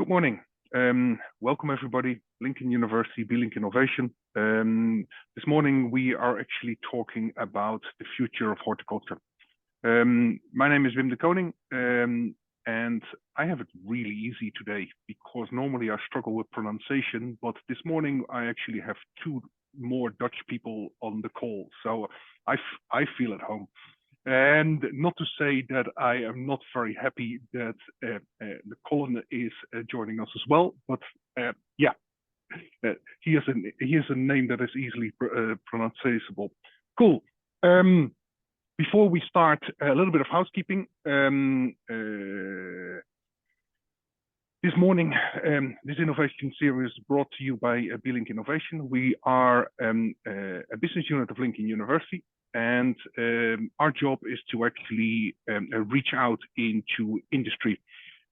Good morning. Welcome everybody, Lincoln University, B-Link Innovation. This morning we are actually talking about the future of horticulture. My name is Wim de Koning, and I have it really easy today because normally I struggle with pronunciation, but this morning I actually have two more Dutch people on the call, so I feel at home. And not to say that I am not very happy that the Colin is joining us as well, but yeah, he has a name that is easily pronounceable. Cool. Before we start, a little bit of housekeeping. This morning, this innovation series is brought to you by B-Link Innovation. We are a business unit of Lincoln University. And our job is to actually reach out into industry.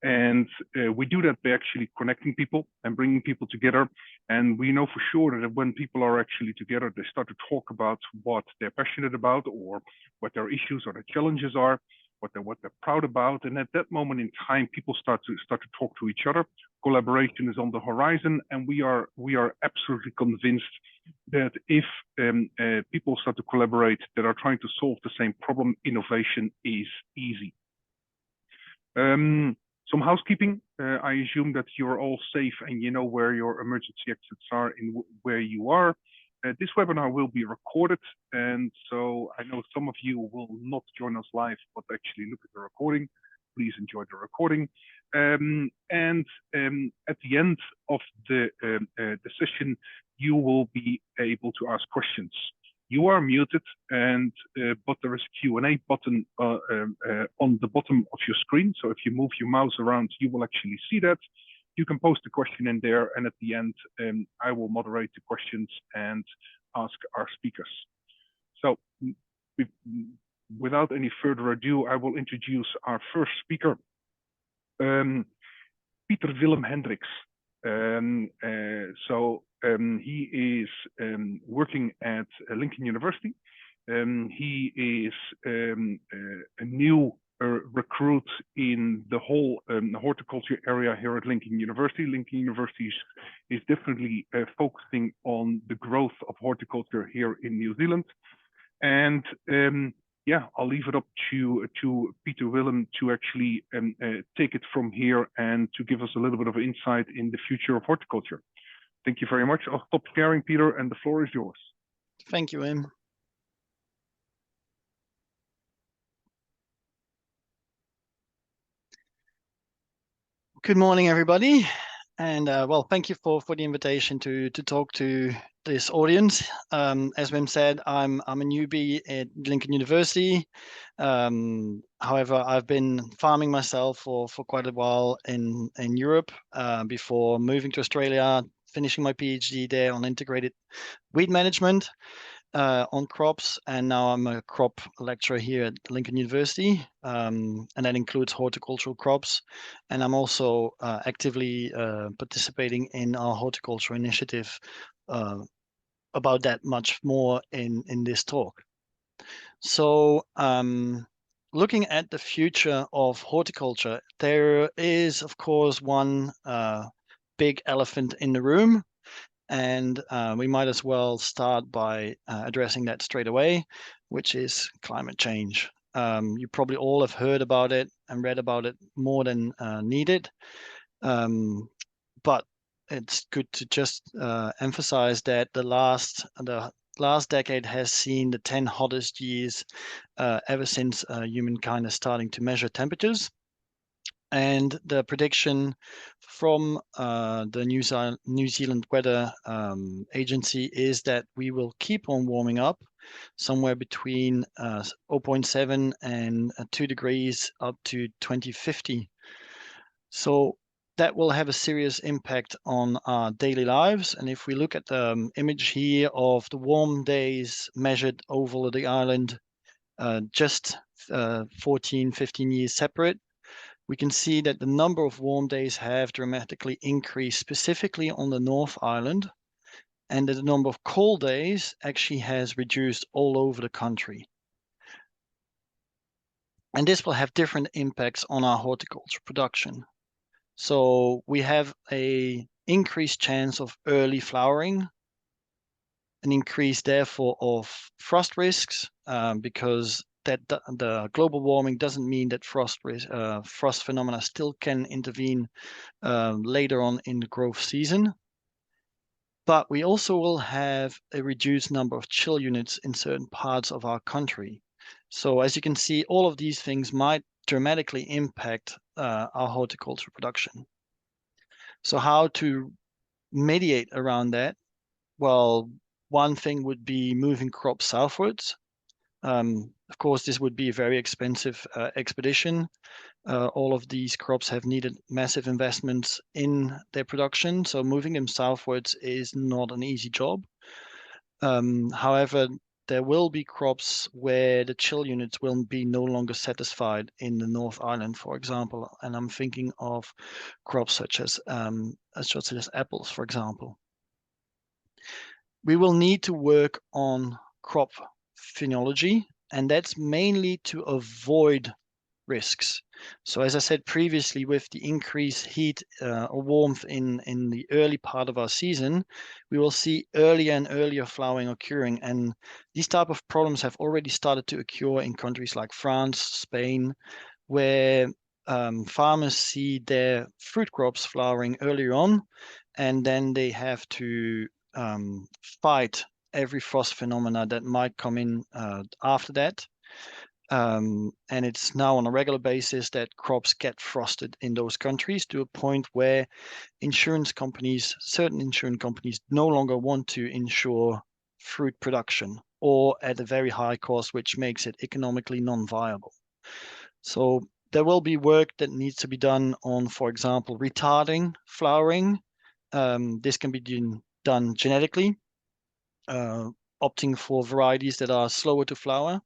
And we do that by actually connecting people and bringing people together. And we know for sure that when people are actually together, they start to talk about what they're passionate about or what their issues or their challenges are, what they're proud about. And at that moment in time, people start to talk to each other. Collaboration is on the horizon, and we are absolutely convinced that if people start to collaborate that are trying to solve the same problem, innovation is easy. Some housekeeping. I assume that you're all safe and you know where your emergency exits are and where you are. This webinar will be recorded, and so I know some of you will not join us live, but actually look at the recording. Please enjoy the recording. And at the end of the session, you will be able to ask questions. You are muted, and but there is a Q&A button on the bottom of your screen. So if you move your mouse around, you will actually see that. You can post a question in there, and at the end, I will moderate the questions and ask our speakers. So without any further ado, I will introduce our first speaker, Pieter-Willem Hendricks. He is working at Lincoln University. He is a new recruit in the whole horticulture area here at Lincoln University. Lincoln University is definitely focusing on the growth of horticulture here in New Zealand. And yeah, I'll leave it up to Pieter-Willem to actually take it from here and to give us a little bit of insight in the future of horticulture. Thank you very much. I'll stop sharing, Peter, and the floor is yours. Thank you, Wim. Good morning, everybody. And well, thank you for the invitation to talk to this audience. As Wim said, I'm a newbie at Lincoln University. However, I've been farming myself for quite a while in Europe before moving to Australia, finishing my PhD there on integrated weed management on crops, and now I'm a crop lecturer here at Lincoln University, and that includes horticultural crops. And I'm also actively participating in our horticulture initiative. About that much more in this talk. So looking at the future of horticulture, there is, of course, one big elephant in the room. And we might as well start by addressing that straight away, which is climate change. You probably all have heard about it and read about it more than needed. But it's good to just emphasize that the last decade has seen the 10 hottest years ever since humankind is starting to measure temperatures. And the prediction from the New Zealand Weather Agency is that we will keep on warming up somewhere between 0.7 and 2 degrees up to 2050. So that will have a serious impact on our daily lives. And if we look at the image here of the warm days measured over the island, just 14, 15 years separate, we can see that the number of warm days have dramatically increased, specifically on the North Island, and that the number of cold days actually has reduced all over the country. And this will have different impacts on our horticulture production. So we have a increased chance of early flowering, an increase therefore of frost risks, because the global warming doesn't mean that frost phenomena still can intervene later on in the growth season. But we also will have a reduced number of chill units in certain parts of our country. So as you can see, all of these things might dramatically impact our horticulture production. So how to mediate around that? Well, one thing would be moving crops southwards. Of course, this would be a very expensive expedition. All of these crops have needed massive investments in their production, so moving them southwards is not an easy job. However, there will be crops where the chill units will be no longer satisfied in the North Island, for example, and I'm thinking of crops such as apples, for example. We will need to work on crop phenology, and that's mainly to avoid risks. So as I said previously, with the increased heat or warmth in the early part of our season, we will see earlier and earlier flowering occurring. And these type of problems have already started to occur in countries like France, Spain, where farmers see their fruit crops flowering earlier on, and then they have to fight every frost phenomena that might come in after that. And it's now on a regular basis that crops get frosted in those countries to a point where certain insurance companies no longer want to insure fruit production or at a very high cost, which makes it economically non-viable. So there will be work that needs to be done on, for example, retarding flowering. This can be done genetically, opting for varieties that are slower to flower.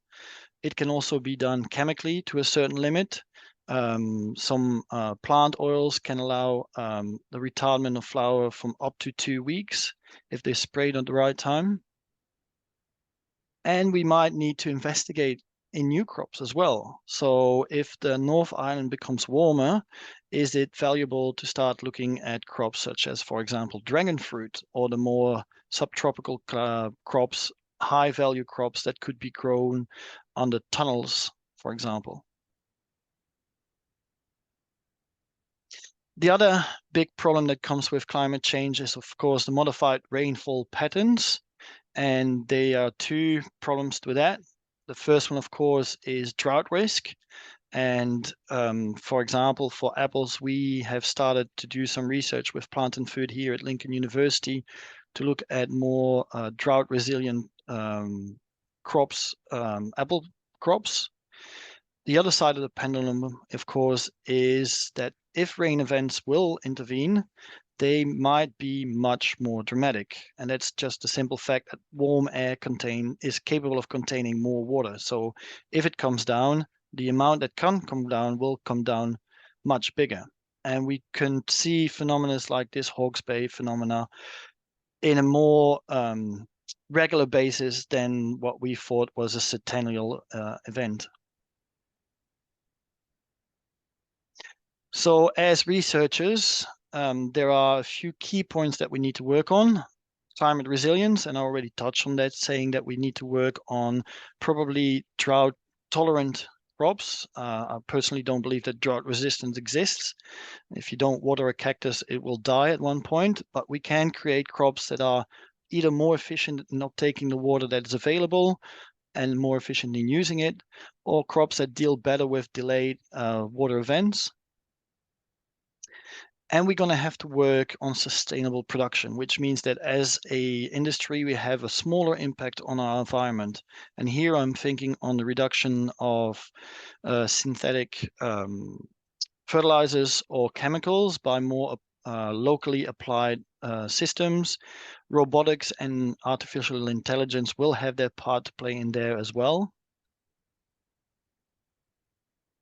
It can also be done chemically to a certain limit. Some plant oils can allow the retardment of flower from up to 2 weeks if they're sprayed at the right time. And we might need to investigate in new crops as well. So if the North Island becomes warmer, is it valuable to start looking at crops such as, for example, dragon fruit or the more subtropical crops, high value crops that could be grown under tunnels, for example. The other big problem that comes with climate change is, of course, the modified rainfall patterns. And there are two problems with that. The first one, of course, is drought risk. And for example, for apples, we have started to do some research with Plant and Food here at Lincoln University to look at more drought resilient crops, apple crops. The other side of the pendulum, of course, is that if rain events will intervene, they might be much more dramatic. And that's just the simple fact that warm air is capable of containing more water. So if it comes down, the amount that can come down will come down much bigger. And we can see phenomena like this Hawke's Bay phenomena in a more regular basis than what we thought was a centennial event. So as researchers, there are a few key points that we need to work on. Climate resilience, and I already touched on that, saying that we need to work on probably drought tolerant crops. I personally don't believe that drought resistance exists. If you don't water a cactus, it will die at one point, but we can create crops that are either more efficient in not taking the water that is available and more efficient in using it, or crops that deal better with delayed water events. And we're going to have to work on sustainable production, which means that as a industry, we have a smaller impact on our environment. And here I'm thinking on the reduction of synthetic fertilizers or chemicals by more locally applied systems. Robotics and artificial intelligence will have their part to play in there as well.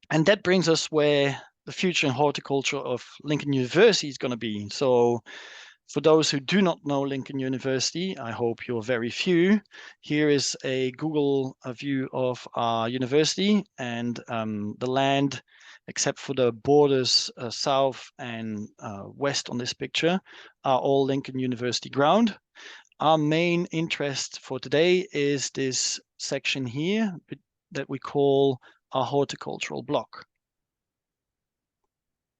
And that brings us where the future in horticulture of Lincoln University is going to be. So for those who do not know Lincoln University, I hope you're very few. Here is a Google view of our university, and the land except for the borders south and west on this picture, are all Lincoln University ground. Our main interest for today is this section here that we call our horticultural block.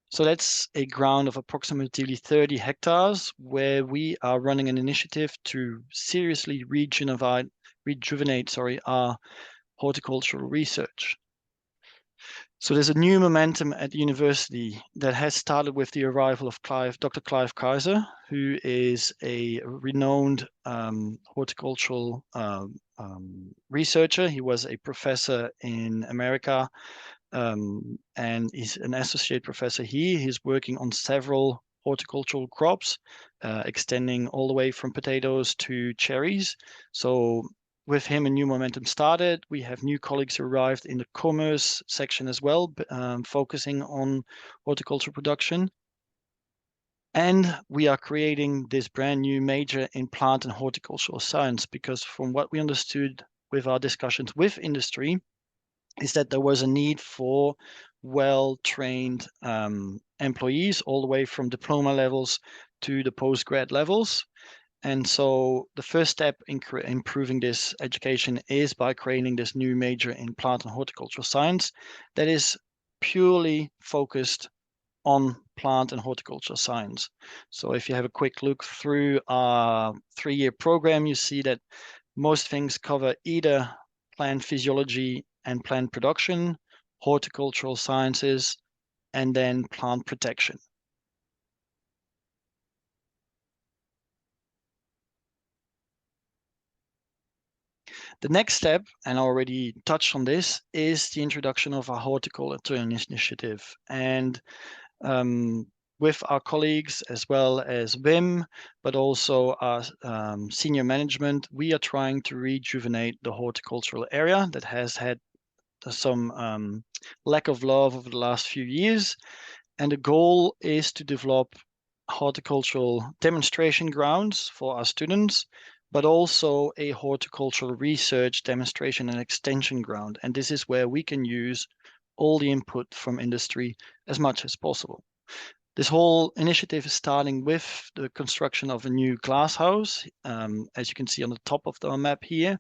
So that's a ground of approximately 30 hectares where we are running an initiative to seriously rejuvenate our horticultural research. So there's a new momentum at the university that has started with the arrival of Dr. Clive Kaiser, who is a renowned horticultural researcher. He was a professor in America, and he's an associate professor here. He's working on several horticultural crops, extending all the way from potatoes to cherries. So with him, a new momentum started. We have new colleagues who arrived in the commerce section as well, focusing on horticulture production. And we are creating this brand new major in plant and horticultural science, because from what we understood with our discussions with industry, is that there was a need for well-trained employees all the way from diploma levels to the post-grad levels. And so the first step in improving this education is by creating this new major in plant and horticultural science that is purely focused on plant and horticultural science. So if you have a quick look through our 3-year program, you see that most things cover either plant physiology and plant production, horticultural sciences, and then plant protection. The next step, and I already touched on this, is the introduction of our horticulture initiative. And with our colleagues as well as Wim, but also our senior management, we are trying to rejuvenate the horticultural area that has had some lack of love over the last few years. And the goal is to develop horticultural demonstration grounds for our students, but also a horticultural research demonstration and extension ground. And this is where we can use all the input from industry as much as possible. This whole initiative is starting with the construction of a new glass house. As you can see on the top of the map here,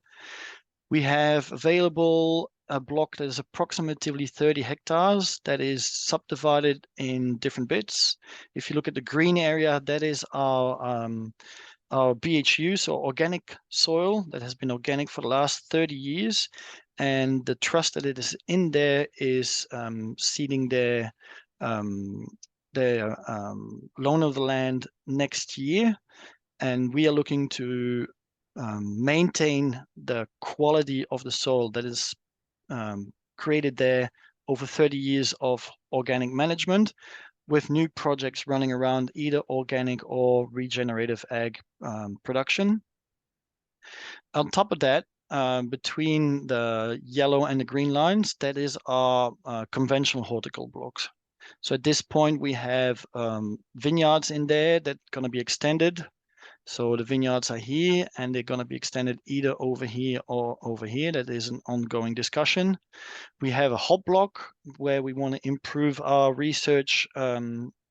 we have available a block that is approximately 30 hectares that is subdivided in different bits. If you look at the green area, that is our BHU, so organic soil that has been organic for the last 30 years. And the trust that it is in there is seeding their loan of the land next year. And we are looking to maintain the quality of the soil that is created there over 30 years of organic management, with new projects running around either organic or regenerative ag production. On top of that, between the yellow and the green lines, that is our conventional horticultural blocks. So at this point, we have vineyards in there that are going to be extended. So the vineyards are here, and they're going to be extended either over here or over here. That is an ongoing discussion. We have a hop block where we want to improve our research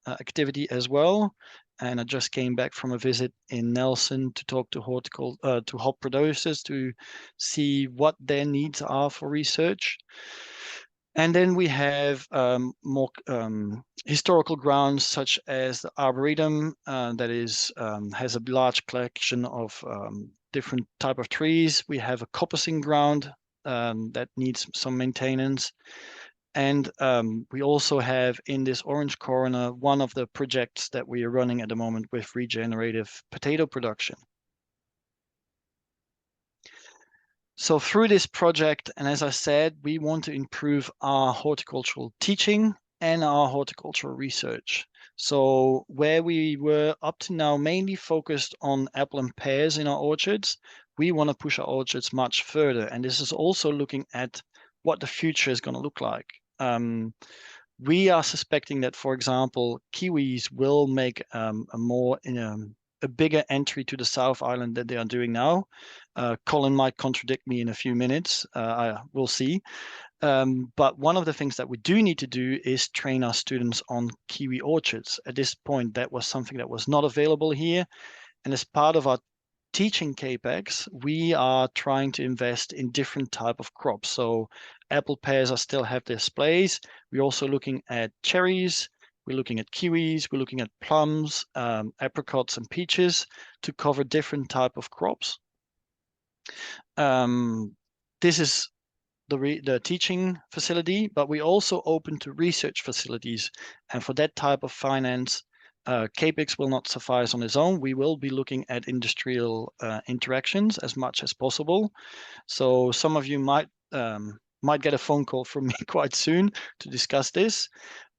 activity as well. And I just came back from a visit in Nelson to talk to hop producers to see what their needs are for research. And then we have more historical grounds, such as the Arboretum, that is has a large collection of different type of trees. We have a coppicing ground that needs some maintenance. And we also have in this orange corner one of the projects that we are running at the moment with regenerative potato production. So through this project, and as I said, we want to improve our horticultural teaching and our horticultural research. So where we were up to now mainly focused on apple and pears in our orchards, we want to push our orchards much further. And this is also looking at what the future is going to look like. We are suspecting that, for example, kiwis will make a bigger entry to the South Island than they are doing now. Colin might contradict me in a few minutes. I will see. But one of the things that we do need to do is train our students on kiwi orchards. At this point, that was something that was not available here. And as part of our teaching CAPEX, we are trying to invest in different type of crops. So apple pears are still have their displays. We're also looking at cherries. We're looking at kiwis. We're looking at plums, apricots, and peaches to cover different type of crops. This is the teaching facility, but we also open to research facilities. And for that type of finance, CAPEX will not suffice on its own. We will be looking at industrial interactions as much as possible. So some of you might get a phone call from me quite soon to discuss this.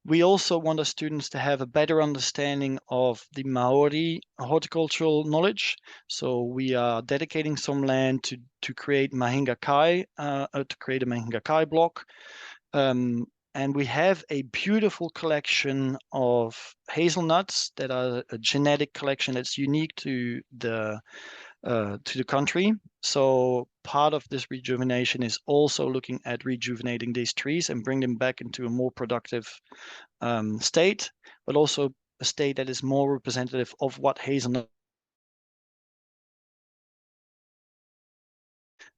We also want our students to have a better understanding of the Maori horticultural knowledge. So we are dedicating some land to create Mahinga Kai, to create a Mahinga Kai block. And we have a beautiful collection of hazelnuts that are a genetic collection that's unique to the country. So part of this rejuvenation is also looking at rejuvenating these trees and bring them back into a more productive state, but also a state that is more representative of what hazelnut.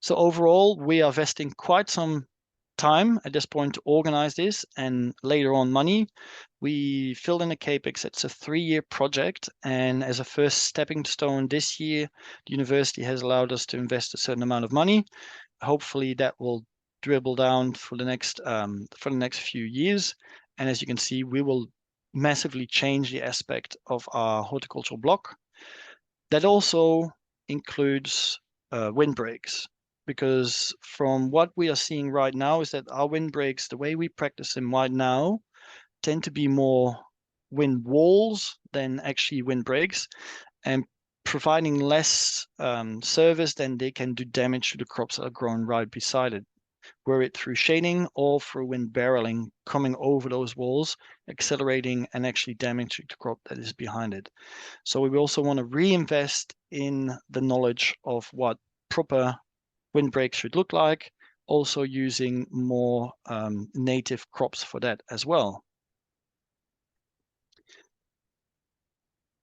So overall, we are investing quite some time at this point to organize this, and later on money. We filled in a CAPEX. It's a 3-year project, and as a first stepping stone this year, the university has allowed us to invest a certain amount of money. Hopefully that will dribble down for the next few years. And as you can see, we will massively change the aspect of our horticultural block. That also includes windbreaks, because from what we are seeing right now is that our windbreaks, the way we practice them right now, tend to be more wind walls than actually windbreaks, and providing less service than they can do damage to the crops that are grown right beside it, were it through shading or through wind barreling, coming over those walls, accelerating and actually damaging the crop that is behind it. So we also want to reinvest in the knowledge of what proper windbreak should look like, also using more native crops for that as well.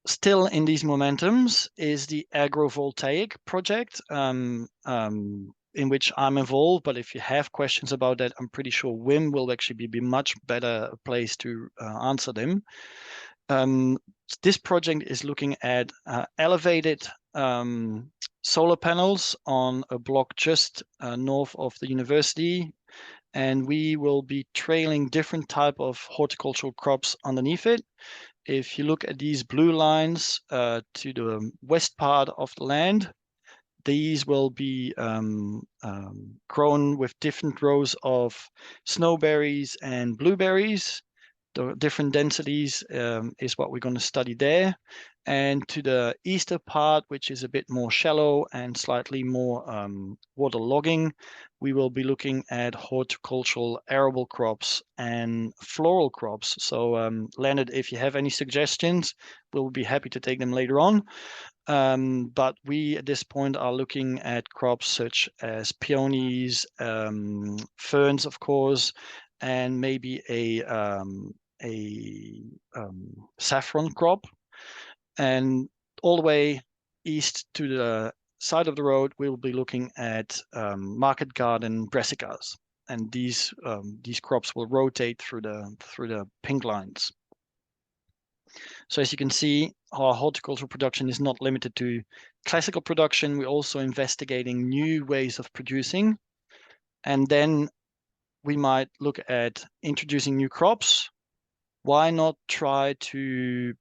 Still in these momentums is the agrovoltaic project in which I'm involved. But if you have questions about that, I'm pretty sure Wim will actually be much better place to answer them. This project is looking at elevated solar panels on a block just north of the university. And we will be trailing different type of horticultural crops underneath it. If you look at these blue lines to the west part of the land, these will be grown with different rows of snowberries and blueberries. The different densities is what we're going to study there. And to the eastern part, which is a bit more shallow and slightly more water logging, we will be looking at horticultural arable crops and floral crops. So Leonard, if you have any suggestions, we'll be happy to take them later on. But we at this point are looking at crops such as peonies, ferns, of course, and maybe a saffron crop. And all the way east to the side of the road, we will be looking at market garden brassicas, and these crops will rotate through the pink lines. So as you can see, our horticultural production is not limited to classical production. We're also investigating new ways of producing, and then we might look at introducing new crops. Why not try to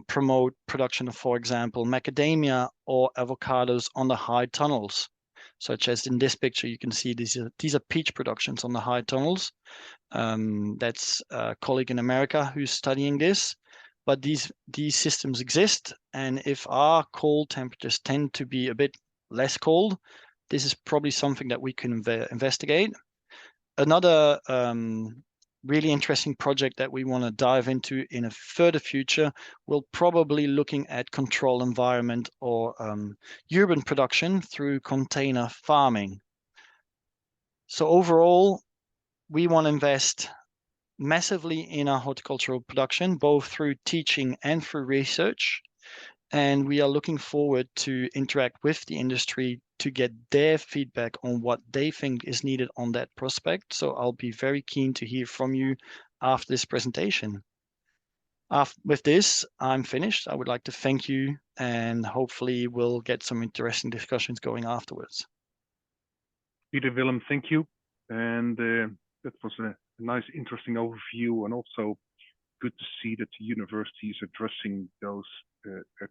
promote production of, for example, macadamia or avocados on the high tunnels, such as in this picture, you can see these are peach productions on the high tunnels. That's a colleague in America who's studying this, but these systems exist, and if our cold temperatures tend to be a bit less cold, this is probably something that we can investigate. Another really interesting project that we want to dive into in a further future, we'll probably looking at control environment or urban production through container farming. So overall, we want to invest massively in our horticultural production, both through teaching and through research. And we are looking forward to interact with the industry to get their feedback on what they think is needed on that prospect. So I'll be very keen to hear from you after this presentation. With this, I'm finished. I would like to thank you, and hopefully we'll get some interesting discussions going afterwards. Pieter-Willem, thank you. And that was a nice, interesting overview, and also good to see that the university is addressing those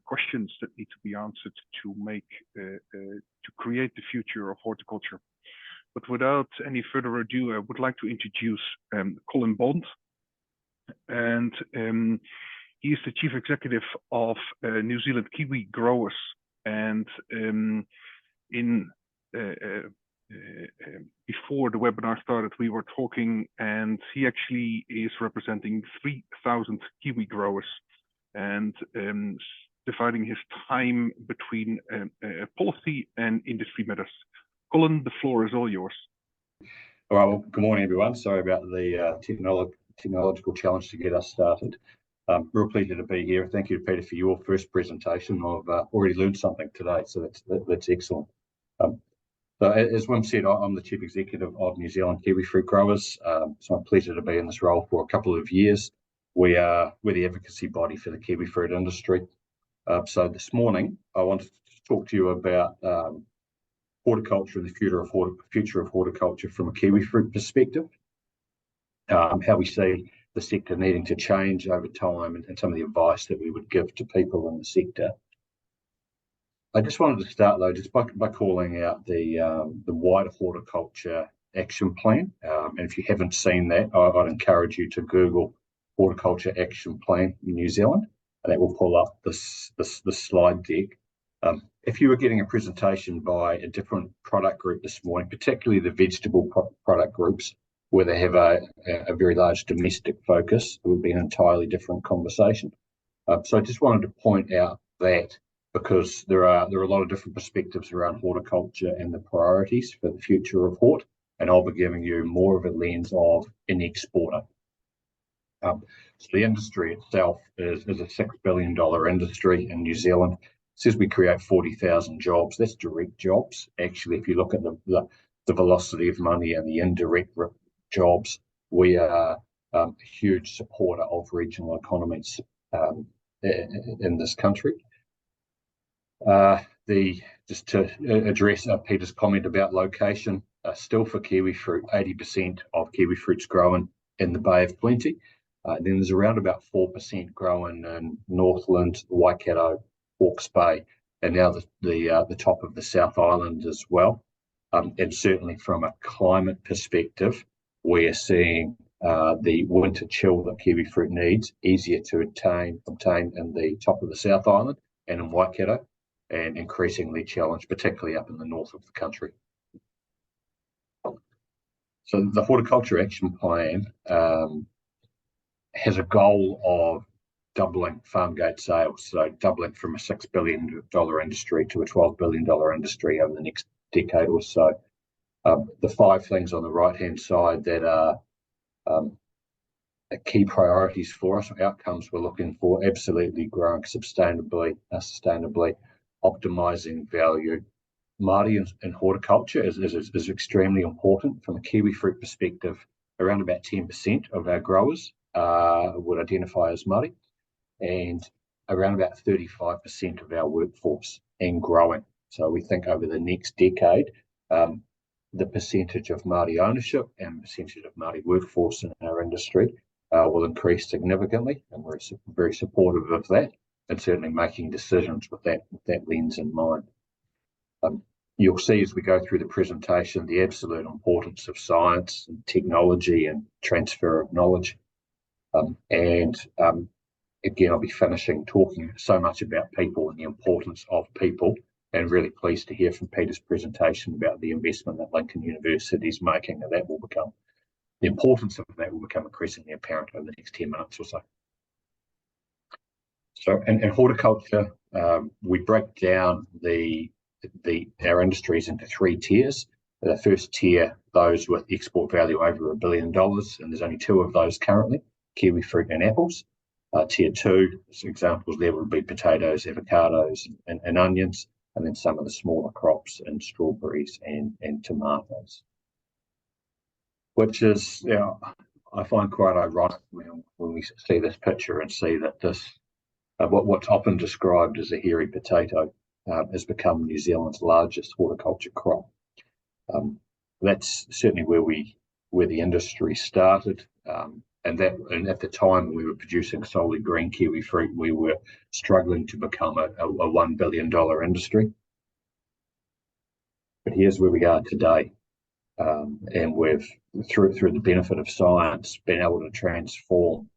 questions that need to be answered to make to create the future of horticulture. But without any further ado, I would like to introduce Colin Bond, and he is the chief executive of New Zealand kiwi growers. And before the webinar started, we were talking, and he actually is representing 3,000 kiwi growers, and dividing his time between policy and industry matters. Colin, the floor is all yours. All right, well, good morning, everyone. Sorry about the technological challenge to get us started. Real pleasure to be here. Thank you, Peter, for your first presentation. I've already learned something today, so that's excellent. So as Wim said, I'm the Chief Executive of New Zealand Kiwi Fruit Growers. So I'm pleased to be in this role for a couple of years. We're the advocacy body for the kiwi fruit industry. So this morning, I wanted to talk to you about horticulture and the future of horticulture from a kiwi fruit perspective, how we see the sector needing to change over time, and some of the advice that we would give to people in the sector. I just wanted to start though just by calling out the wider horticulture action plan. And if you haven't seen that, I'd encourage you to Google Horticulture Action Plan in New Zealand, and that will pull up this slide deck. If you were getting a presentation by a different product group this morning, particularly the vegetable product groups, where they have a very large domestic focus, it would be an entirely different conversation. So I just wanted to point out that, because there are a lot of different perspectives around horticulture and the priorities for the future of hort, and I'll be giving you more of a lens of an exporter. So the industry itself is a $6 billion industry in New Zealand. It says we create 40,000 jobs. That's direct jobs. Actually, if you look at the velocity of money and the indirect jobs, we are a huge supporter of regional economies in this country. Just to address Peter's comment about location, still for kiwi fruit, 80% of kiwi fruit's grown in the Bay of Plenty. Then there's around about 4% grown in Northland, Waikato, Hawke's Bay, and now the top of the South Island as well. And certainly from a climate perspective, we're seeing the winter chill that kiwi fruit needs easier to obtain in the top of the South Island and in Waikato, and increasingly challenged, particularly up in the north of the country. So the Horticulture Action Plan has a goal of doubling farm gate sales, so doubling from a $6 billion industry to a $12 billion industry over the next decade or so. The 5 things on the right-hand side that are key priorities for us, outcomes we're looking for: absolutely growing sustainably, optimizing value. Māori in horticulture is extremely important. From a kiwi fruit perspective, around about 10% of our growers would identify as Māori, and around about 35% of our workforce, and growing. So we think over the next decade, the percentage of Māori ownership and percentage of Māori workforce in our industry will increase significantly, and we're very supportive of that, and certainly making decisions with that lens in mind. You'll see as we go through the presentation the absolute importance of science and technology and transfer of knowledge. Again, I'll be finishing talking so much about people and the importance of people, and really pleased to hear from Peter's presentation about the investment that Lincoln University is making, and the importance of that will become increasingly apparent over the next 10 minutes or so. So in horticulture, we break down our industries into 3 tiers. The first tier, those with export value over $1 billion, and there's only 2 of those currently, kiwi fruit and apples. Tier 2, examples there would be potatoes, avocados, and onions, and then some of the smaller crops and strawberries and tomatoes. Which is, I find quite ironic when we see this picture and see that this, what's often described as a hairy potato, has become New Zealand's largest horticulture crop. That's certainly where the industry started, and at the time we were producing solely green kiwi fruit, we were struggling to become a $1 billion industry. But here's where we are today, and we've through the benefit of science been able to transform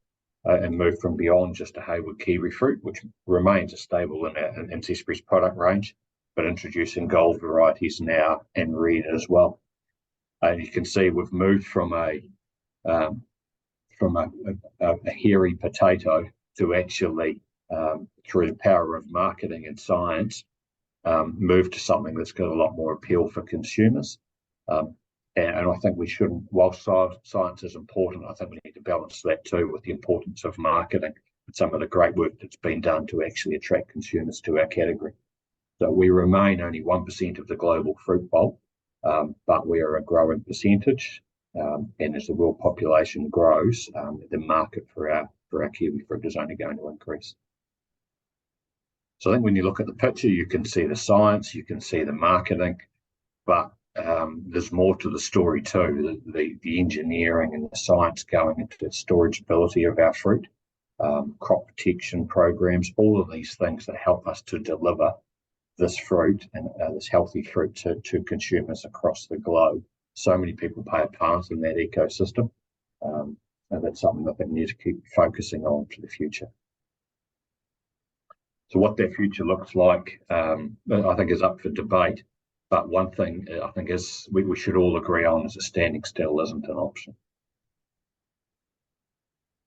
and move from beyond just a Hayward kiwi fruit, which remains a staple in our Zespri's product range, but introducing gold varieties now and red as well. And you can see we've moved from a hairy potato to actually, through the power of marketing and science, move to something that's got a lot more appeal for consumers. And I think we shouldn't, while science is important, I think we need to balance that too with the importance of marketing and some of the great work that's been done to actually attract consumers to our category. So we remain only 1% of the global fruit bowl, but we are a growing percentage. And as the world population grows, the market for our kiwi fruit is only going to increase. So I think when you look at the picture, you can see the science, you can see the marketing, but there's more to the story too. The engineering and the science going into the storageability of our fruit, crop protection programs, all of these things that help us to deliver this fruit and this healthy fruit to consumers across the globe. So many people play a part in that ecosystem, and that's something that we need to keep focusing on for the future. So what that future looks like, I think is up for debate. But one thing I think is we should all agree on is that standing still isn't an option.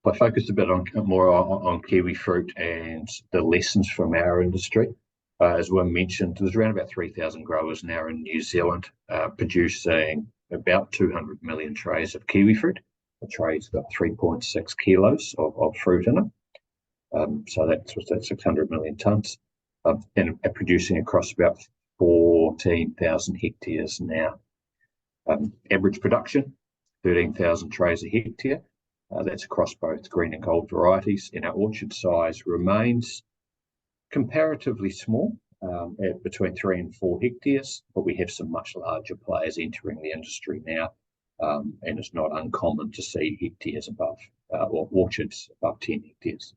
I focused a bit more on kiwi fruit and the lessons from our industry. As Wim mentioned, there's around about 3,000 growers now in New Zealand producing about 200 million trays of kiwi fruit. A tray's got 3.6 kilos of fruit in it. So that's 600 million tonnes, and producing across about 14,000 hectares now. Average production, 13,000 trays a hectare. That's across both green and gold varieties, and our orchard size remains comparatively small, at between 3 and 4 hectares, but we have some much larger players entering the industry now, and it's not uncommon to see hectares above, or orchards above 10 hectares.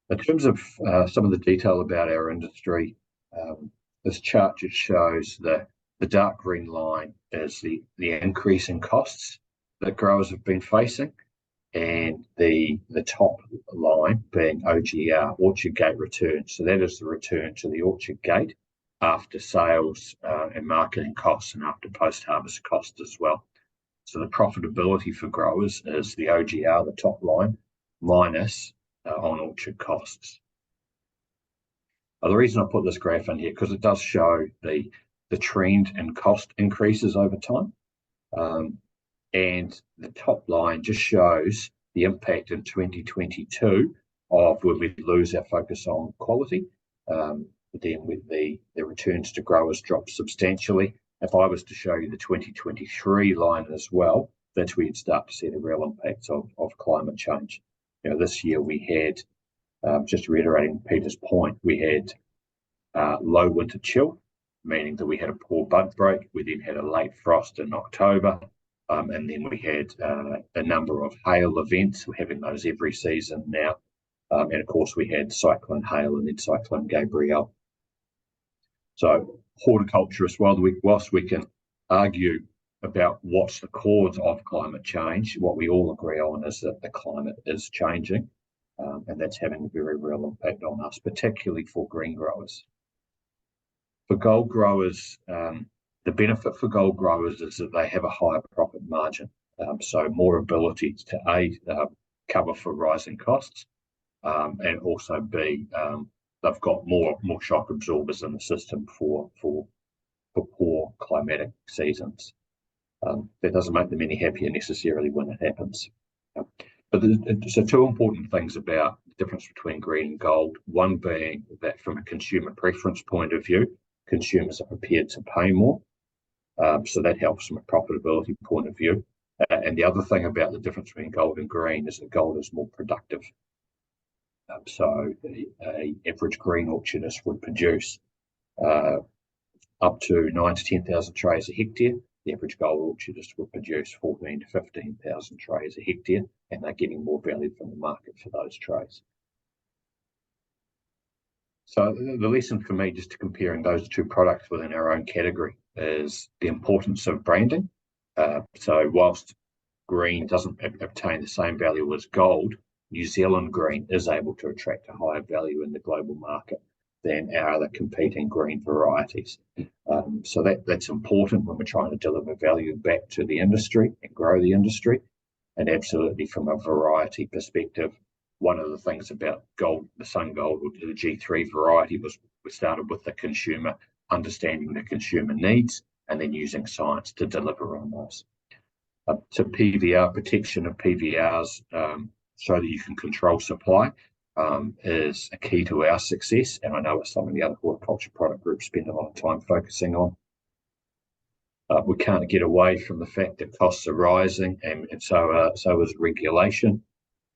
In terms of some of the detail about our industry, this chart just shows the dark green line is the increase in costs that growers have been facing, and the top line being OGR, orchard gate return. So that is the return to the orchard gate after sales and marketing costs and after post-harvest costs as well. So the profitability for growers is the OGR, the top line, minus on orchard costs. The reason I put this graph in here, because it does show the trend in cost increases over time. And the top line just shows the impact in 2022 of when we lose our focus on quality. Then with the returns to growers drop substantially. If I was to show you the 2023 line as well, that's where you'd start to see the real impacts of climate change. This year we had, just reiterating Peter's point, we had low winter chill, meaning that we had a poor bud break. We then had a late frost in October, and then we had a number of hail events. We're having those every season now. And of course we had Cyclone Hale and then Cyclone Gabrielle. So horticulture as well, whilst we can argue about what's the cause of climate change, what we all agree on is that the climate is changing, and that's having a very real impact on us, particularly for green growers. For gold growers, the benefit for gold growers is that they have a higher profit margin, so more ability to A, cover for rising costs, and also B, they've got more shock absorbers in the system for for poor climatic seasons. That doesn't make them any happier necessarily when it happens. But so two important things about the difference between green and gold. One being that from a consumer preference point of view, consumers are prepared to pay more. So that helps from a profitability point of view. And the other thing about the difference between gold and green is that gold is more productive. So an average green orchardist would produce up to 9,000 to 10,000 trays a hectare. The average gold orchardist would produce 14,000 to 15,000 trays a hectare, and they're getting more value from the market for those trays. So the lesson for me, just to comparing those two products within our own category, is the importance of branding. So whilst green doesn't obtain the same value as gold, New Zealand green is able to attract a higher value in the global market than our other competing green varieties. So that's important when we're trying to deliver value back to the industry and grow the industry. And absolutely from a variety perspective, one of the things about gold, the Sun Gold, or the G3 variety, was we started with the consumer, understanding the consumer needs, and then using science to deliver on those. So PVR, protection of PVRs so that you can control supply is a key to our success, and I know it's something the other horticulture product groups spend a lot of time focusing on. We can't get away from the fact that costs are rising, and so is regulation.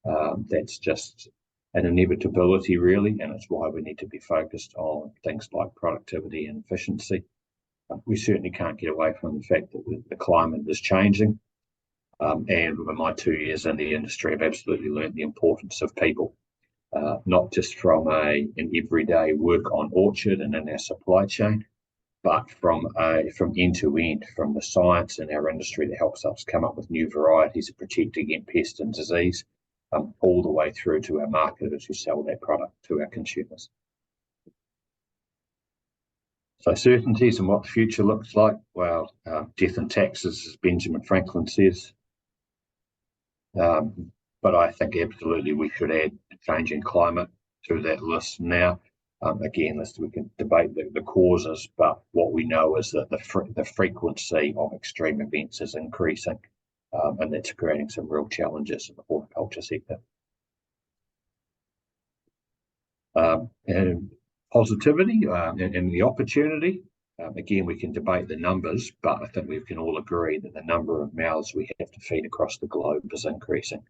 That's just an inevitability, really, and it's why we need to be focused on things like productivity and efficiency. We certainly can't get away from the fact that the climate is changing. And over my 2 years in the industry, I've absolutely learned the importance of people, not just from an everyday work on orchard and in our supply chain, but from end to end, from the science in our industry that helps us come up with new varieties to protect against pest and disease, all the way through to our marketers who sell that product to our consumers. So certainties and what the future looks like. Well, death and taxes, as Benjamin Franklin says. But I think absolutely we should add changing climate to that list now. Again, we can debate the causes, but what we know is that the frequency of extreme events is increasing, and that's creating some real challenges in the horticulture sector. And positivity and the opportunity. Again, we can debate the numbers, but I think we can all agree that the number of mouths we have to feed across the globe is increasing.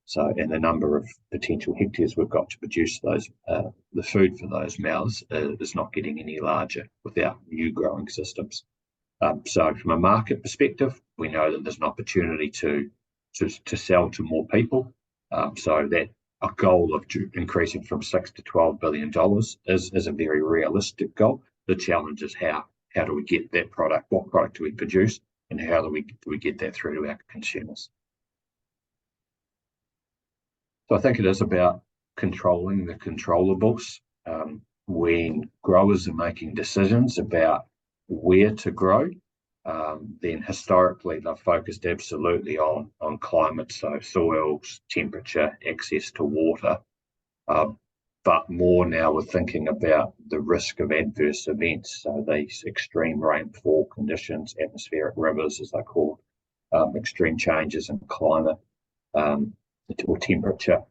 So, and the number of potential hectares we've got to produce those, the food for those mouths is not getting any larger without new growing systems. So, from a market perspective, we know that there's an opportunity to sell to more people. So that a goal of increasing from $6 to $12 billion is a very realistic goal. The challenge is how do we get that product, what product do we produce, and how do we get that through to our consumers. So I think it is about controlling the controllables. When growers are making decisions about where to grow, then historically they've focused absolutely on climate, so soils, temperature, access to water. But more now we're thinking about the risk of adverse events, so these extreme rainfall conditions, atmospheric rivers as they're called, extreme changes in climate or temperature.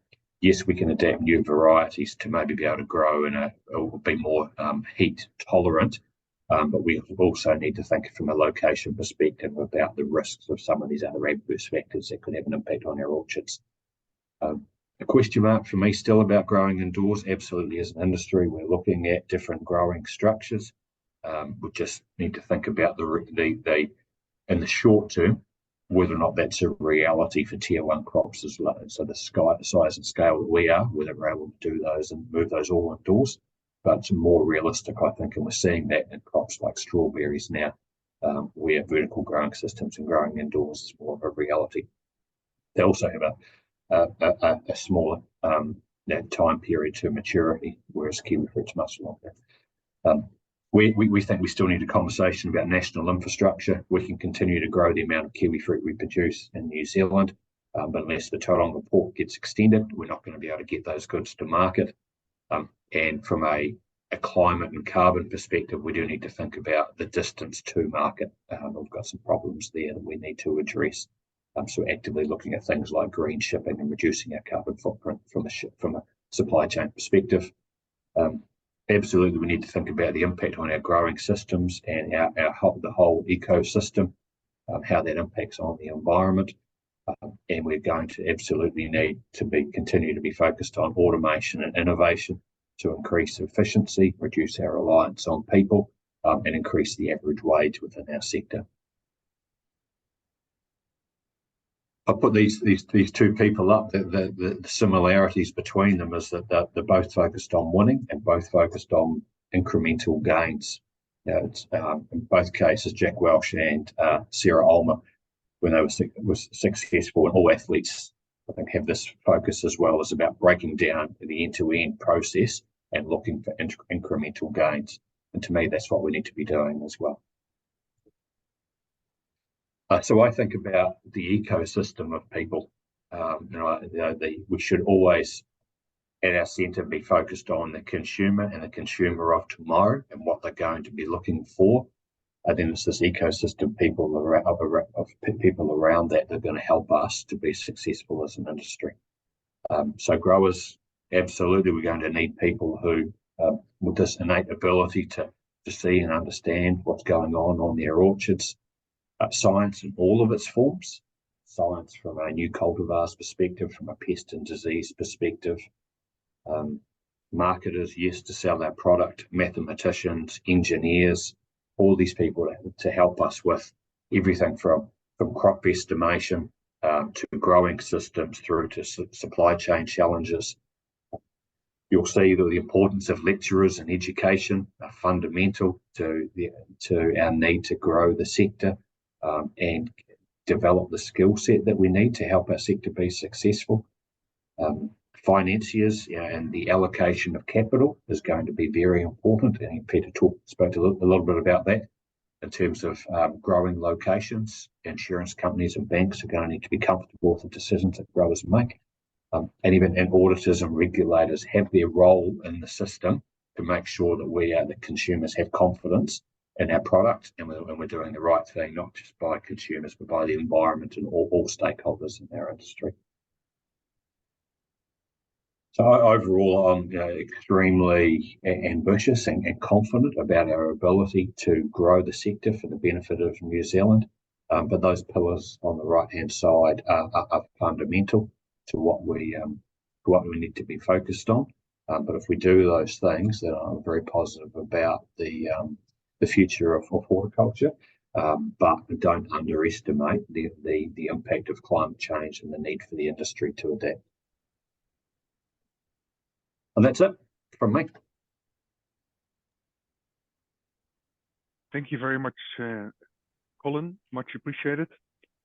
Yes, we can adapt new varieties to maybe be able to grow or be more heat tolerant, but we also need to think from a location perspective about the risks of some of these other adverse factors that could have an impact on our orchards. A question mark for me still about growing indoors. Absolutely, as an industry, we're looking at different growing structures. We just need to think about the in the short term, whether or not that's a reality for tier one crops as well. So the size and scale that we are, whether we're able to do those and move those all indoors. But it's more realistic, I think, and we're seeing that in crops like strawberries now, where vertical growing systems and growing indoors is more of a reality. They also have a smaller time period to maturity, whereas kiwi fruit's much longer. We think we still need a conversation about national infrastructure. We can continue to grow the amount of kiwi fruit we produce in New Zealand, but unless the Tauranga port gets extended, we're not going to be able to get those goods to market. And from a a climate and carbon perspective, we do need to think about the distance to market. We've got some problems there that we need to address. So actively looking at things like green shipping and reducing our carbon footprint from a supply chain perspective. Absolutely, we need to think about the impact on our growing systems and the whole ecosystem, how that impacts on the environment. And we're going to absolutely need to continue to be focused on automation and innovation to increase efficiency, reduce our reliance on people, and increase the average wage within our sector. I put these two people up. The similarities between them is that they're both focused on winning and both focused on incremental gains. It's, in both cases, Jack Welch and Sarah Ulmer, when they were successful, and all athletes, I think, have this focus as well, as about breaking down the end-to-end process and looking for incremental gains. And to me, that's what we need to be doing as well. So I think about the ecosystem of people. We should always, at our centre, be focused on the consumer and the consumer of tomorrow and what they're going to be looking for. And then it's this ecosystem people around that are going to help us to be successful as an industry. So growers, absolutely, we're going to need people who, with this innate ability to see and understand what's going on their orchards. Science in all of its forms, science from a new cultivars perspective, from a pest and disease perspective, marketers, yes, to sell our product, mathematicians, engineers, all these people to help us with everything from crop estimation to growing systems through to supply chain challenges. You'll see that the importance of lecturers and education are fundamental to our need to grow the sector. And develop the skill set that we need to help our sector be successful. Financiers, and the allocation of capital is going to be very important. And Peter spoke a little bit about that in terms of growing locations. Insurance companies and banks are going to need to be comfortable with the decisions that growers make. And auditors and regulators have their role in the system to make sure that the consumers have confidence in our product, and we're doing the right thing, not just by consumers, but by the environment and all stakeholders in our industry. So overall, I'm extremely ambitious and confident about our ability to grow the sector for the benefit of New Zealand. But those pillars on the right-hand side are fundamental to what we need to be focused on. But if we do those things, then I'm very positive about the future of horticulture, but don't underestimate the impact of climate change and the need for the industry to adapt. And that's it from me. Thank you very much, Colin. Much appreciated.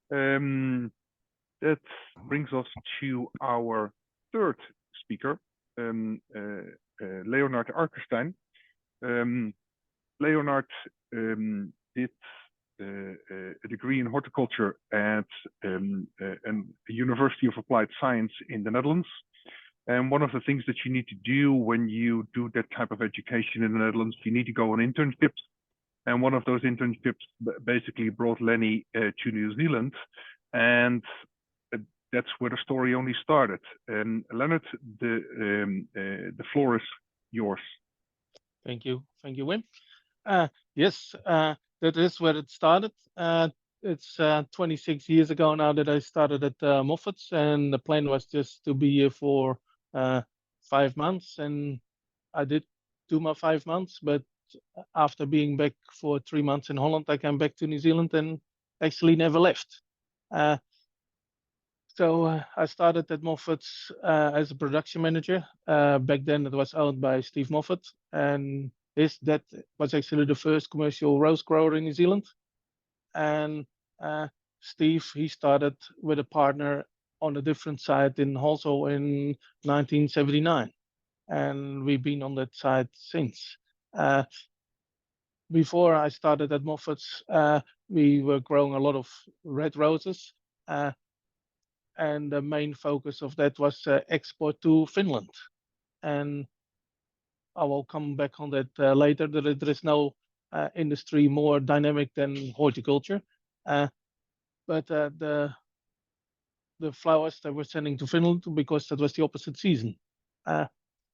That brings us to our third speaker, Leonard Arkerstein. Leonard did a degree in horticulture at the University of Applied Science in the Netherlands. And one of the things that you need to do when you do that type of education in the Netherlands, you need to go on internships. And one of those internships basically brought Lenny to New Zealand. And that's where the story only started. Leonard, the floor is yours. Thank you, Wim. Yes, that is where it started. It's 26 years ago now that I started at Moffat's, and the plan was just to be here for 5 months, and I did do my 5 months, but after being back for 3 months in Holland, I came back to New Zealand and actually never left. So I started at Moffat's as a production manager. Back then it was owned by Steve Moffat, and that was actually the first commercial rose grower in New Zealand. And Steve, he started with a partner on a different site in Hulsel in 1979. And we've been on that site since. Before I started at Moffat's, we were growing a lot of red roses. And the main focus of that was export to Finland. And I will come back on that later. There is no industry more dynamic than horticulture, but the flowers that we're sending to Finland because that was the opposite season,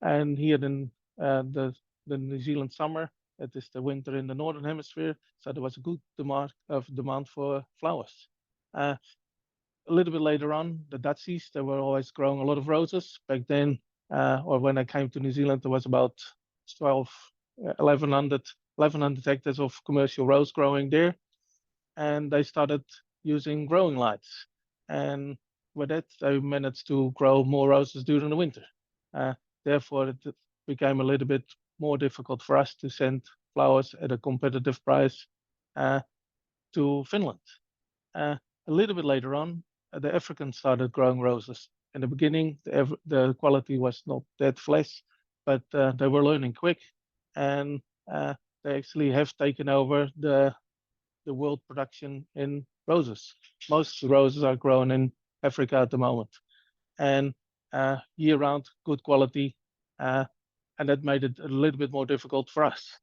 and here in the New Zealand summer, it is the winter in the northern hemisphere, so there was a good demand for flowers. A little bit later on, the Dutchies, they were always growing a lot of roses. Back then, or when I came to New Zealand, there was about 1,100 hectares of commercial rose growing there. And they started using growing lights. And with that, they managed to grow more roses during the winter. Therefore, it became a little bit more difficult for us to send flowers at a competitive price to Finland. A little bit later on, the Africans started growing roses. In the beginning, the quality was not that flash, but they were learning quick, and they actually have taken over the world production in roses. Most roses are grown in Africa at the moment, and year-round, good quality, and that made it a little bit more difficult for us.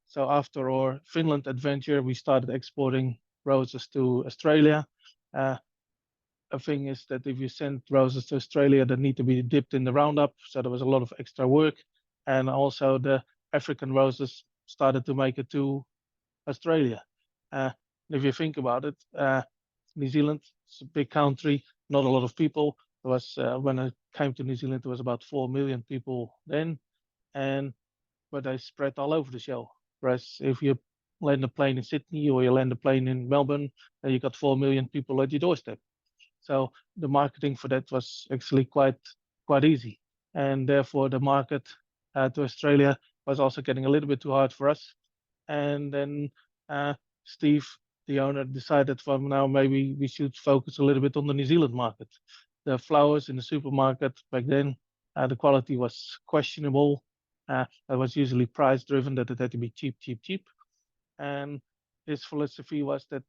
So after our Finland adventure, we started exporting roses to Australia. A thing is that if you send roses to Australia, they need to be dipped in the Roundup, so there was a lot of extra work. And also the African roses started to make it to Australia. If you think about it, New Zealand is a big country, not a lot of people. There was when I came to New Zealand, there was about 4 million people then, but they spread all over the show. Whereas if you land a plane in Sydney or you land a plane in Melbourne, then you got 4 million people at your doorstep. So the marketing for that was actually quite easy, and therefore the market to Australia was also getting a little bit too hard for us. And then Steve, the owner, decided from now maybe we should focus a little bit on the New Zealand market. The flowers in the supermarket back then, the quality was questionable. It was usually price driven, that it had to be cheap, cheap, cheap. And his philosophy was that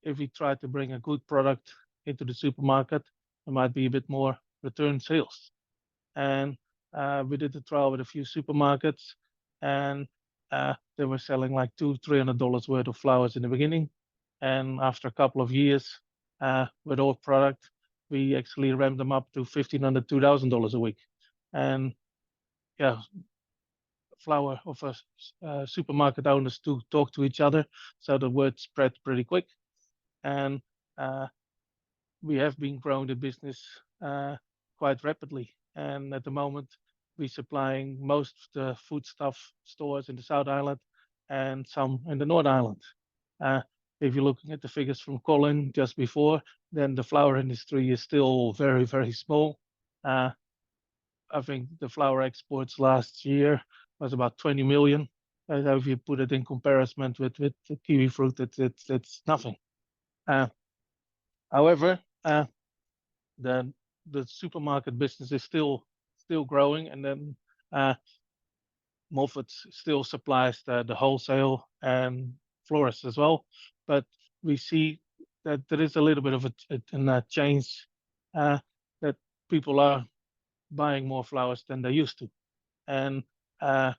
if we try to bring a good product into the supermarket, there might be a bit more return sales. And we did a trial with a few supermarkets, and they were selling like $200-300 worth of flowers in the beginning. And after a couple of years with our product, we actually ramped them up to $1,500-2,000 a week. And yeah, flower of supermarket owners to talk to each other, so the word spread pretty quick. And we have been growing the business quite rapidly. And at the moment, we're supplying most of the foodstuff stores in the South Island and some in the North Island. If you're looking at the figures from Colin just before, then the flower industry is still very, very small. I think the flower exports last year was about 20 million. If you put it in comparison with the kiwi fruit, it's nothing. However, the supermarket business is still growing, and then Moffat's still supplies the wholesale and florists as well. But we see that there is a little bit of a change, that people are buying more flowers than they used to. And as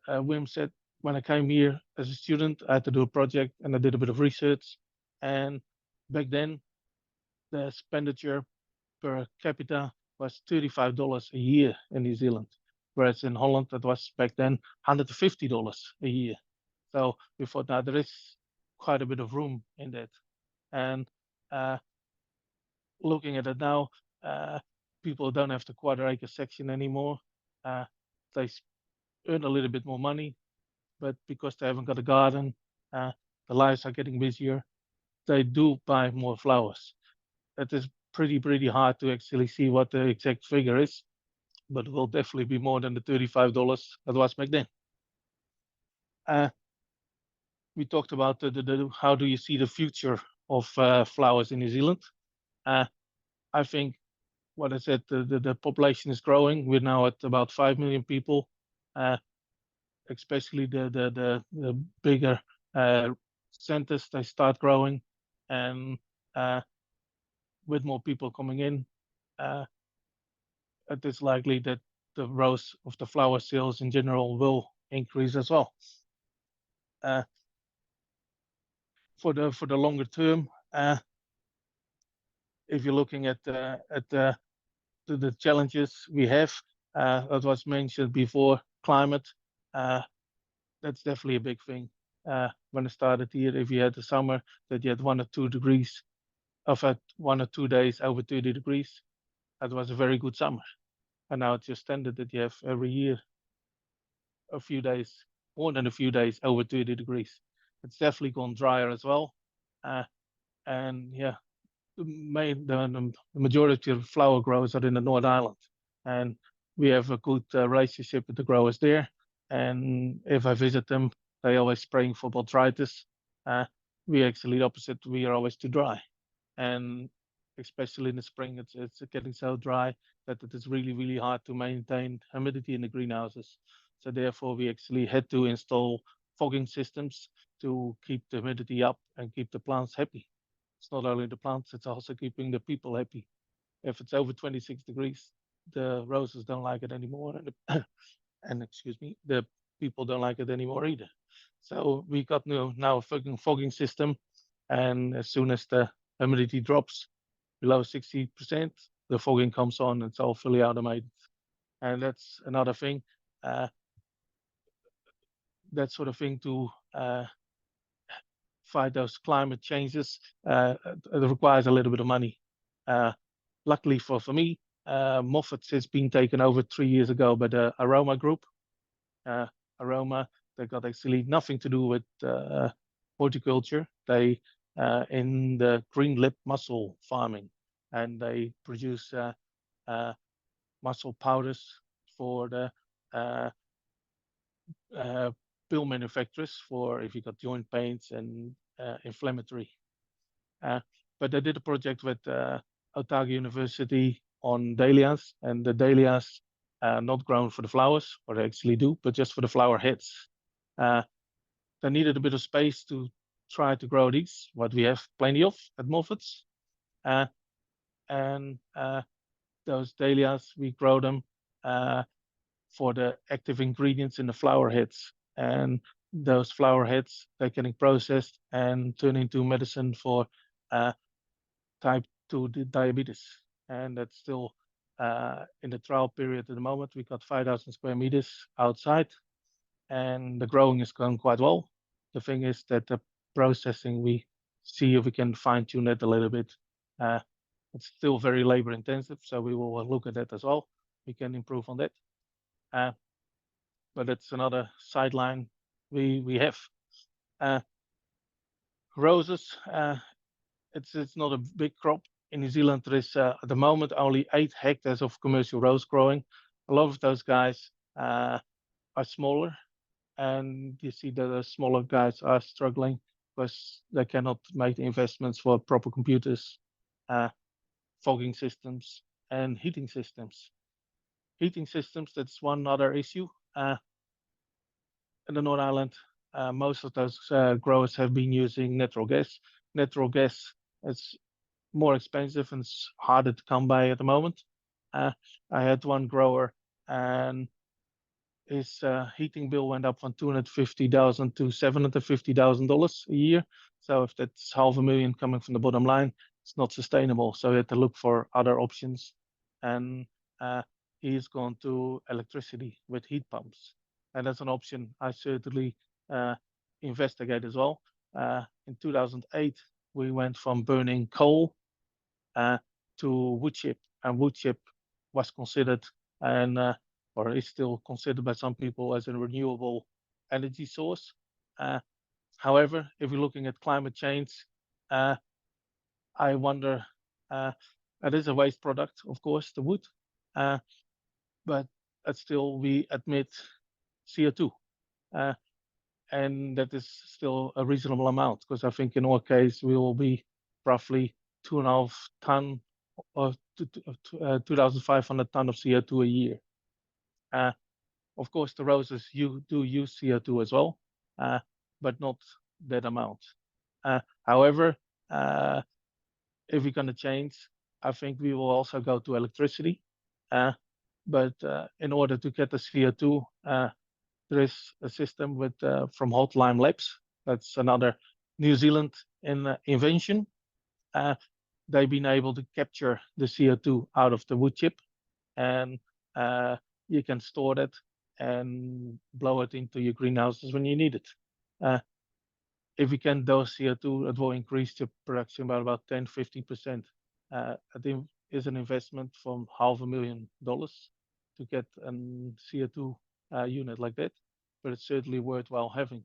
Wim said, when I came here as a student, I had to do a project and I did a bit of research. And back then, the expenditure per capita was $35 a year in New Zealand, whereas in Holland, that was back then $150 a year. So we thought, now there is quite a bit of room in that. And looking at it now, people don't have the quarter-acre section anymore. They earn a little bit more money, but because they haven't got a garden, the lives are getting busier. They do buy more flowers. It is pretty hard to actually see what the exact figure is, but it will definitely be more than the $35 that was back then. We talked about the how do you see the future of flowers in New Zealand. I think what I said, the population is growing. We're now at about 5 million people, especially the bigger centers, they start growing, and with more people coming in, it is likely that the flower sales in general will increase as well. For the longer term, if you're looking at the challenges we have, that was mentioned before, climate, that's definitely a big thing. When I started here, if you had the summer that you had 1 or 2 degrees, of at 1 or 2 days over 30 degrees, that was a very good summer. And now it's just standard that you have every year a few days, more than a few days over 30 degrees. It's definitely gone drier as well. And yeah, the majority of flower growers are in the North Island, and we have a good relationship with the growers there. And if I visit them, they always spraying for botrytis. We actually the opposite. We are always too dry, and especially in the spring, it's getting so dry that it is really, really hard to maintain humidity in the greenhouses. So therefore, we actually had to install fogging systems to keep the humidity up and keep the plants happy. It's not only the plants, it's also keeping the people happy. If it's over 26 degrees, the roses don't like it anymore, and excuse me, the people don't like it anymore either. So we got now a fogging system, and as soon as the humidity drops below 60%, the fogging comes on. It's all fully automated, and that's another thing. That sort of thing to fight those climate changes, it requires a little bit of money. Luckily for me, Moffat's has been taken over 3 years ago by the Aroma Group. Aroma, they got actually nothing to do with horticulture. They in the green lip mussel farming, and they produce mussel powders for the pill manufacturers for if you got joint pains and inflammatory. But I did a project with Otago University on dahlias, and the dahlias not grown for the flowers, or they actually do, but just for the flower heads. They needed a bit of space to try to grow these, what we have plenty of at Moffat's. And those dahlias, we grow them for the active ingredients in the flower heads. And those flower heads, they're getting processed and turn into medicine for type 2 diabetes. And that's still in the trial period at the moment. We got 5,000 square meters outside, and the growing is going quite well. The thing is that the processing, we see if we can fine tune it a little bit. It's still very labor intensive, so we will look at that as well. We can improve on that. But it's another sideline we have. Roses, it's not a big crop. In New Zealand, there is at the moment only 8 hectares of commercial rose growing. A lot of those guys are smaller, and you see that the smaller guys are struggling because they cannot make the investments for proper computers, fogging systems, and heating systems. Heating systems, that's one other issue. In the North Island, most of those growers have been using natural gas. Natural gas is more expensive and it's harder to come by at the moment. I had one grower, and his heating bill went up from $250,000 to $750,000 a year. So if that's $500,000 coming from the bottom line, it's not sustainable. So he had to look for other options, and he's gone to electricity with heat pumps, and that's an option I certainly investigate as well. In 2008, we went from burning coal to wood chip, and wood chip was considered or is still considered by some people as a renewable energy source. However, if we're looking at climate change, I wonder, it is a waste product, of course, the wood, but still we emit CO2. And that is still a reasonable amount, because I think in our case, we will be roughly 2.5 ton or 2,500 ton of CO2 a year. Of course, the roses do use CO2 as well, but not that amount. However, if we're going to change, I think we will also go to electricity. But in order to get the CO2, there is a system with from Hot Lime Labs. That's another New Zealand invention. They've been able to capture the CO2 out of the wood chip, and you can store that and blow it into your greenhouses when you need it. If we can dose CO2, it will increase the production by about 10-15%. I think is an investment from $500,000 to get a CO2 unit like that, but it's certainly worthwhile having.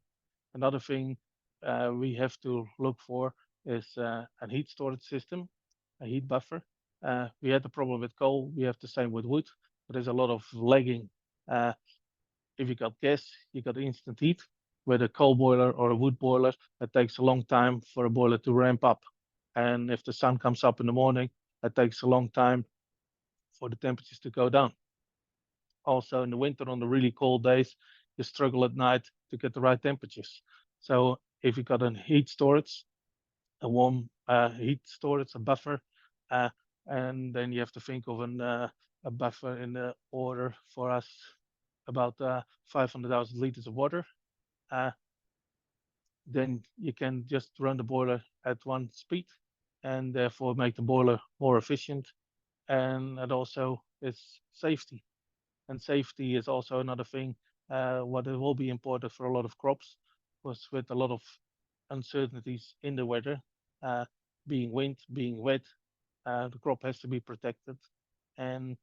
Another thing we have to look for is a heat storage system, a heat buffer. We had the problem with coal, we have the same with wood, but there's a lot of lagging. If you got gas, you got instant heat. With a coal boiler or a wood boiler, it takes a long time for a boiler to ramp up. And if the sun comes up in the morning, it takes a long time for the temperatures to go down. Also in the winter, on the really cold days, you struggle at night to get the right temperatures. So if you got a heat storage, a warm heat storage, a buffer, and then you have to think of a buffer in the order for us about 500,000 liters of water. Then you can just run the boiler at one speed and therefore make the boiler more efficient. And it also is safety. And safety is also another thing what it will be important for a lot of crops, was with a lot of uncertainties in the weather, being wind, being wet, the crop has to be protected. And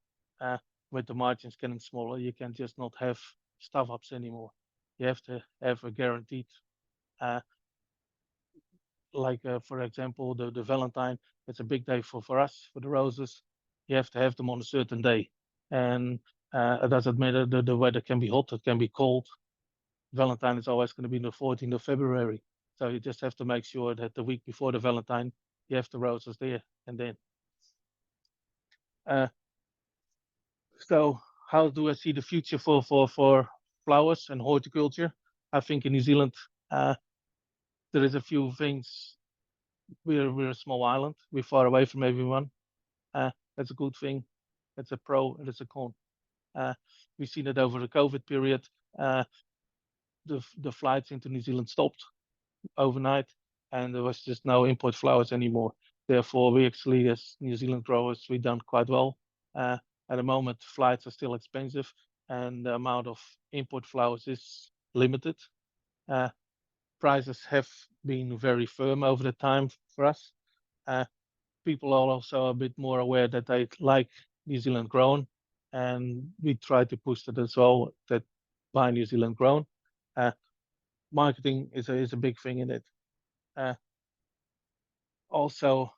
with the margins getting smaller, you can just not have stuff ups anymore. You have to have a guaranteed, for example, the Valentine, it's a big day for us, for the roses. You have to have them on a certain day. And it doesn't matter, the weather can be hot, it can be cold. Valentine is always going to be the 14th of February. So you just have to make sure that the week before the Valentine, you have the roses there. And then, so how do I see the future for flowers and horticulture? I think in New Zealand, there is a few things. We're a small island. We're far away from everyone. That's a good thing. It's a pro and it's a con. We've seen it over the COVID period. The flights into New Zealand stopped overnight, and there was just no import flowers anymore. Therefore, we actually, as New Zealand growers, we've done quite well. At the moment, flights are still expensive, and the amount of import flowers is limited. Prices have been very firm over the time for us. People are also a bit more aware that they like New Zealand grown, and we try to push that as well, that buy New Zealand grown. Marketing is a big thing in it. Also,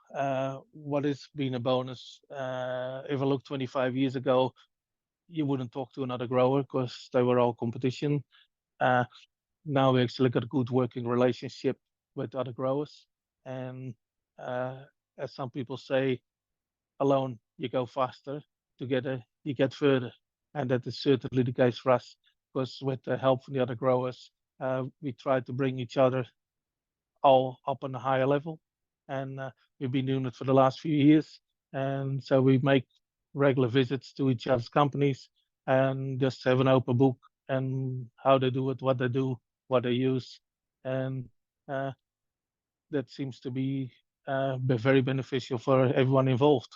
what has been a bonus, if I look 25 years ago, you wouldn't talk to another grower because they were all competition. Now we actually got a good working relationship with other growers. And as some people say, alone you go faster, together you get further. And that is certainly the case for us, because with the help from the other growers, we try to bring each other all up on a higher level. And we've been doing it for the last few years. And so we make regular visits to each other's companies and just have an open book and how they do it, what they do, what they use. And that seems to be very beneficial for everyone involved.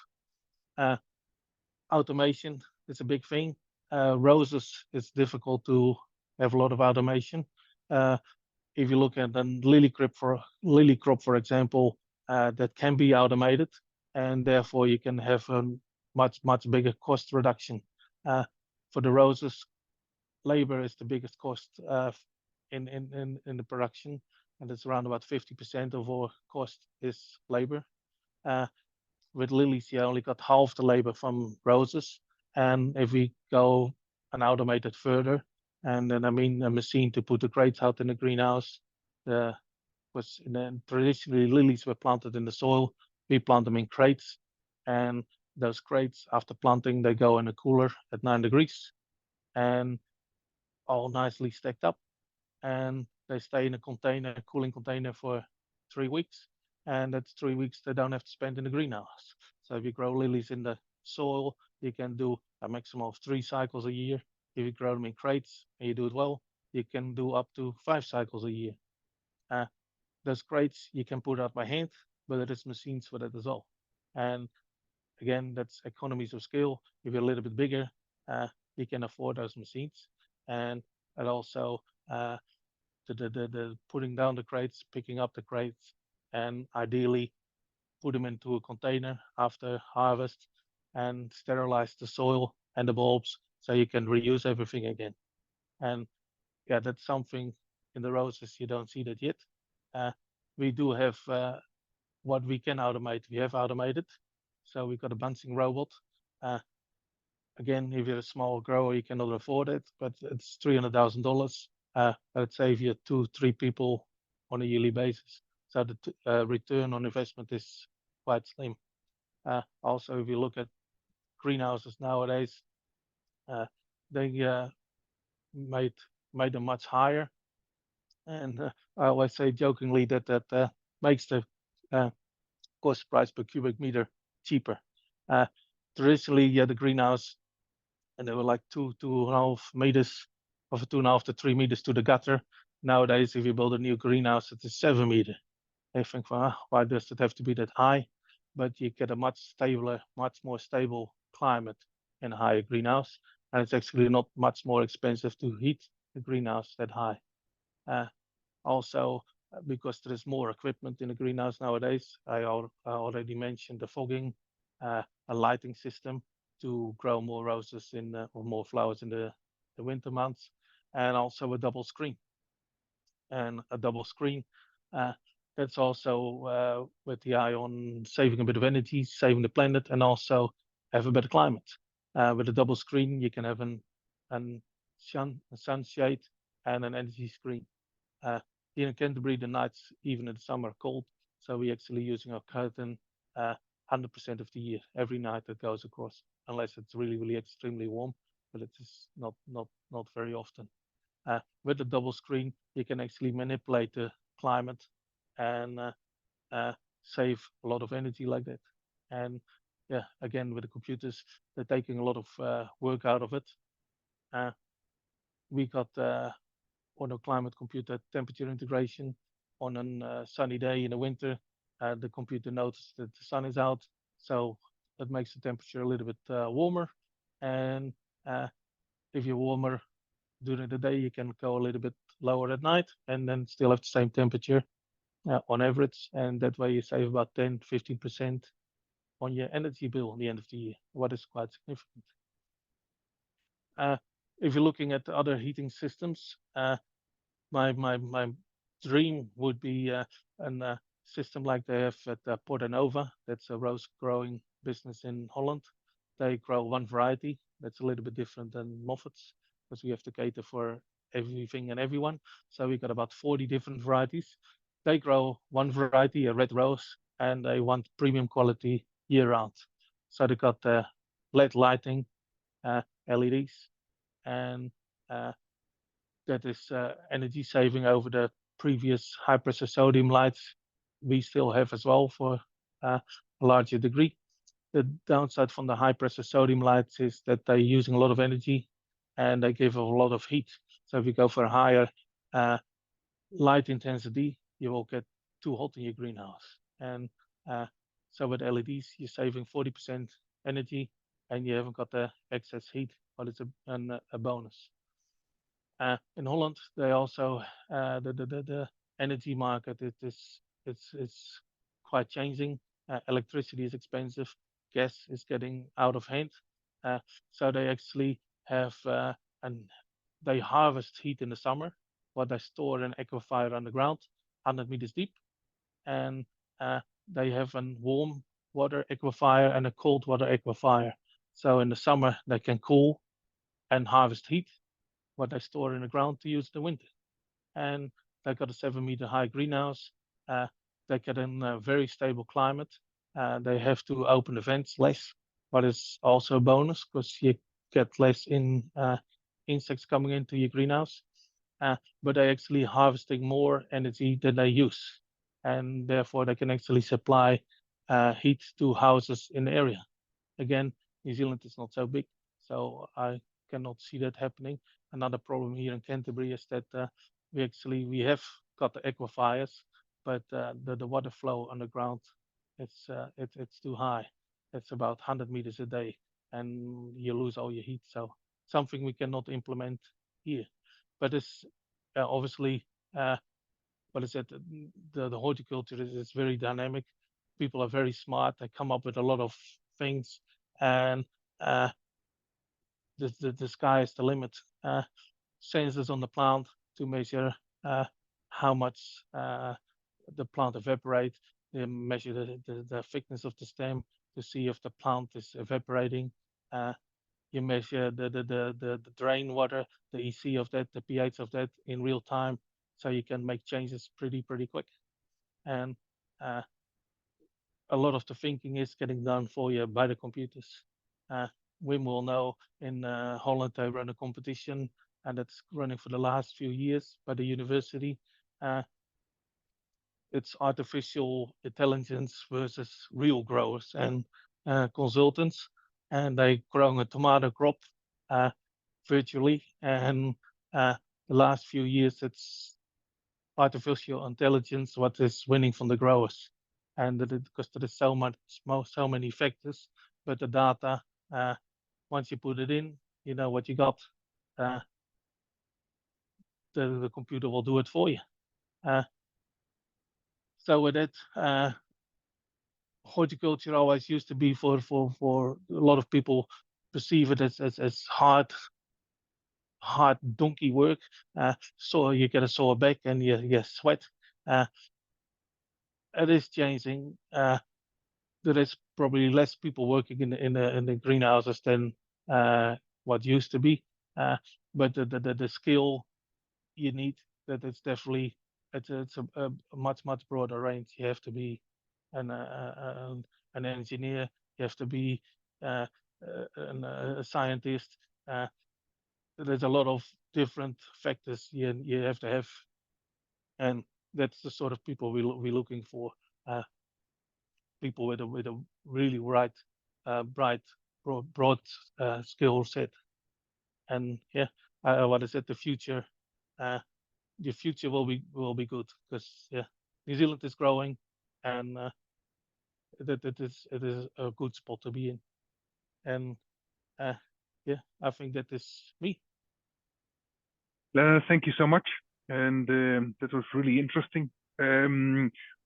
Automation is a big thing. Roses, it's difficult to have a lot of automation. If you look at the lily crop, for example, that can be automated, and therefore you can have a much bigger cost reduction. For the roses, labor is the biggest cost in the production, and it's around about 50% of our cost is labor. With lilies, you only got half the labor from roses, and if we go and automate it further, and then I mean a machine to put the crates out in the greenhouse, traditionally lilies were planted in the soil. We plant them in crates, and those crates, after planting, they go in a cooler at 9 degrees, and all nicely stacked up, and they stay in a cooling container for 3 weeks, and that's 3 weeks they don't have to spend in the greenhouse. So if you grow lilies in the soil, you can do a maximum of 3 cycles a year. If you grow them in crates and you do it well, you can do up to 5 cycles a year. Those crates you can put out by hand, but there is machines for that as well. And again, that's economies of scale. If you're a little bit bigger, you can afford those machines. And also the putting down the crates, picking up the crates, and ideally put them into a container after harvest and sterilize the soil and the bulbs so you can reuse everything again. And yeah, that's something in the roses you don't see that yet. We do have what we can automate. We have automated. So we've got a bunching robot. Again, if you're a small grower, you cannot afford it, but it's $300,000. That'd save you 2-3 people on a yearly basis. So the return on investment is quite slim. Also, if you look at greenhouses nowadays, they made them much higher. And I always say jokingly that makes the cost price per cubic meter cheaper. Traditionally, the greenhouse, and they were like 2.5 meters, of 2.5 to 3 meters to the gutter. Nowadays, if you build a new greenhouse, it's a 7 meter. They think, well, why does it have to be that high? But you get a much stabler, much more stable climate in a higher greenhouse, and it's actually not much more expensive to heat the greenhouse that high. Also, because there is more equipment in the greenhouse nowadays, I already mentioned the fogging, a lighting system to grow more roses or more flowers in the winter months, and also a double screen. And a double screen, that's also with the eye on saving a bit of energy, saving the planet, and also have a better climate. With a double screen, you can have a sunshade and an energy screen. Here in Canterbury, the nights, even in the summer, are cold. So we're actually using our curtain 100% of the year, every night that goes across, unless it's really, really extremely warm, but it is not very often. With the double screen, you can actually manipulate the climate and save a lot of energy like that. And yeah, again, with the computers, they're taking a lot of work out of it. We got on a climate computer temperature integration on a sunny day in the winter. The computer notices that the sun is out, so that makes the temperature a little bit warmer. And if you're warmer during the day, you can go a little bit lower at night and then still have the same temperature on average. And that way you save about 10-15% on your energy bill at the end of the year, what is quite significant. If you're looking at other heating systems, my dream would be a system like they have at Portanova. That's a rose growing business in Holland. They grow one variety. That's a little bit different than Moffat's, because we have to cater for everything and everyone. So we got about 40 different varieties. They grow one variety, a red rose, and they want premium quality year round. So they got LED lighting, LEDs, and that is energy saving over the previous high pressure sodium lights we still have as well for a larger degree. The downside from the high pressure sodium lights is that they're using a lot of energy and they give a lot of heat. So if you go for a higher light intensity, you will get too hot in your greenhouse. And so with LEDs, you're saving 40% energy and you haven't got the excess heat, but it's a bonus. In Holland, they also the energy market it's quite changing. Electricity is expensive, gas is getting out of hand, so they actually have and they harvest heat in the summer, what they store in aquifer underground, 100 meters deep, and they have a warm water aquifer and a cold water aquifer. So in the summer they can cool and harvest heat, what they store in the ground to use in the winter. And they got a 7-meter high greenhouse. They get in a very stable climate. They have to open the vents less, but it's also a bonus because you get less insects coming into your greenhouse. But they're actually harvesting more energy than they use. And therefore they can actually supply heat to houses in the area. Again, New Zealand is not so big, so I cannot see that happening. Another problem here in Canterbury is that we have got the aquifers, but the water flow underground, it's too high. It's about 100 meters a day, and you lose all your heat. So something we cannot implement here. But it's obviously, what I said, the horticulture is very dynamic. People are very smart. They come up with a lot of things, and the sky is the limit. Sensors on the plant to measure how much the plant evaporates. They measure the thickness of the stem to see if the plant is evaporating. You measure the drain water, the EC of that, the pH of that in real time, so you can make changes pretty quick. And a lot of the thinking is getting done for you by the computers. Wim will know in Holland they run a competition, and it's running for the last few years by the university. It's artificial intelligence versus real growers and consultants, and they growing a tomato crop virtually. And the last few years, it's artificial intelligence what is winning from the growers, and because there is so many factors, but the data, once you put it in, you know what you got. The computer will do it for you. So with that, horticulture always used to be for a lot of people perceive it as hard donkey work. So you get a sore back and you sweat. It is changing. There is probably less people working in the greenhouses than what used to be. But the skill you need, that it's definitely it's a much broader range. You have to be an engineer. You have to be a scientist. There's a lot of different factors you have to have, and that's the sort of people we're looking for. People with a really bright broad skill set. And yeah, what I said, the future will be good, because yeah, New Zealand is growing, and it is a good spot to be in. And yeah, I think that is me. Thank you so much, and that was really interesting.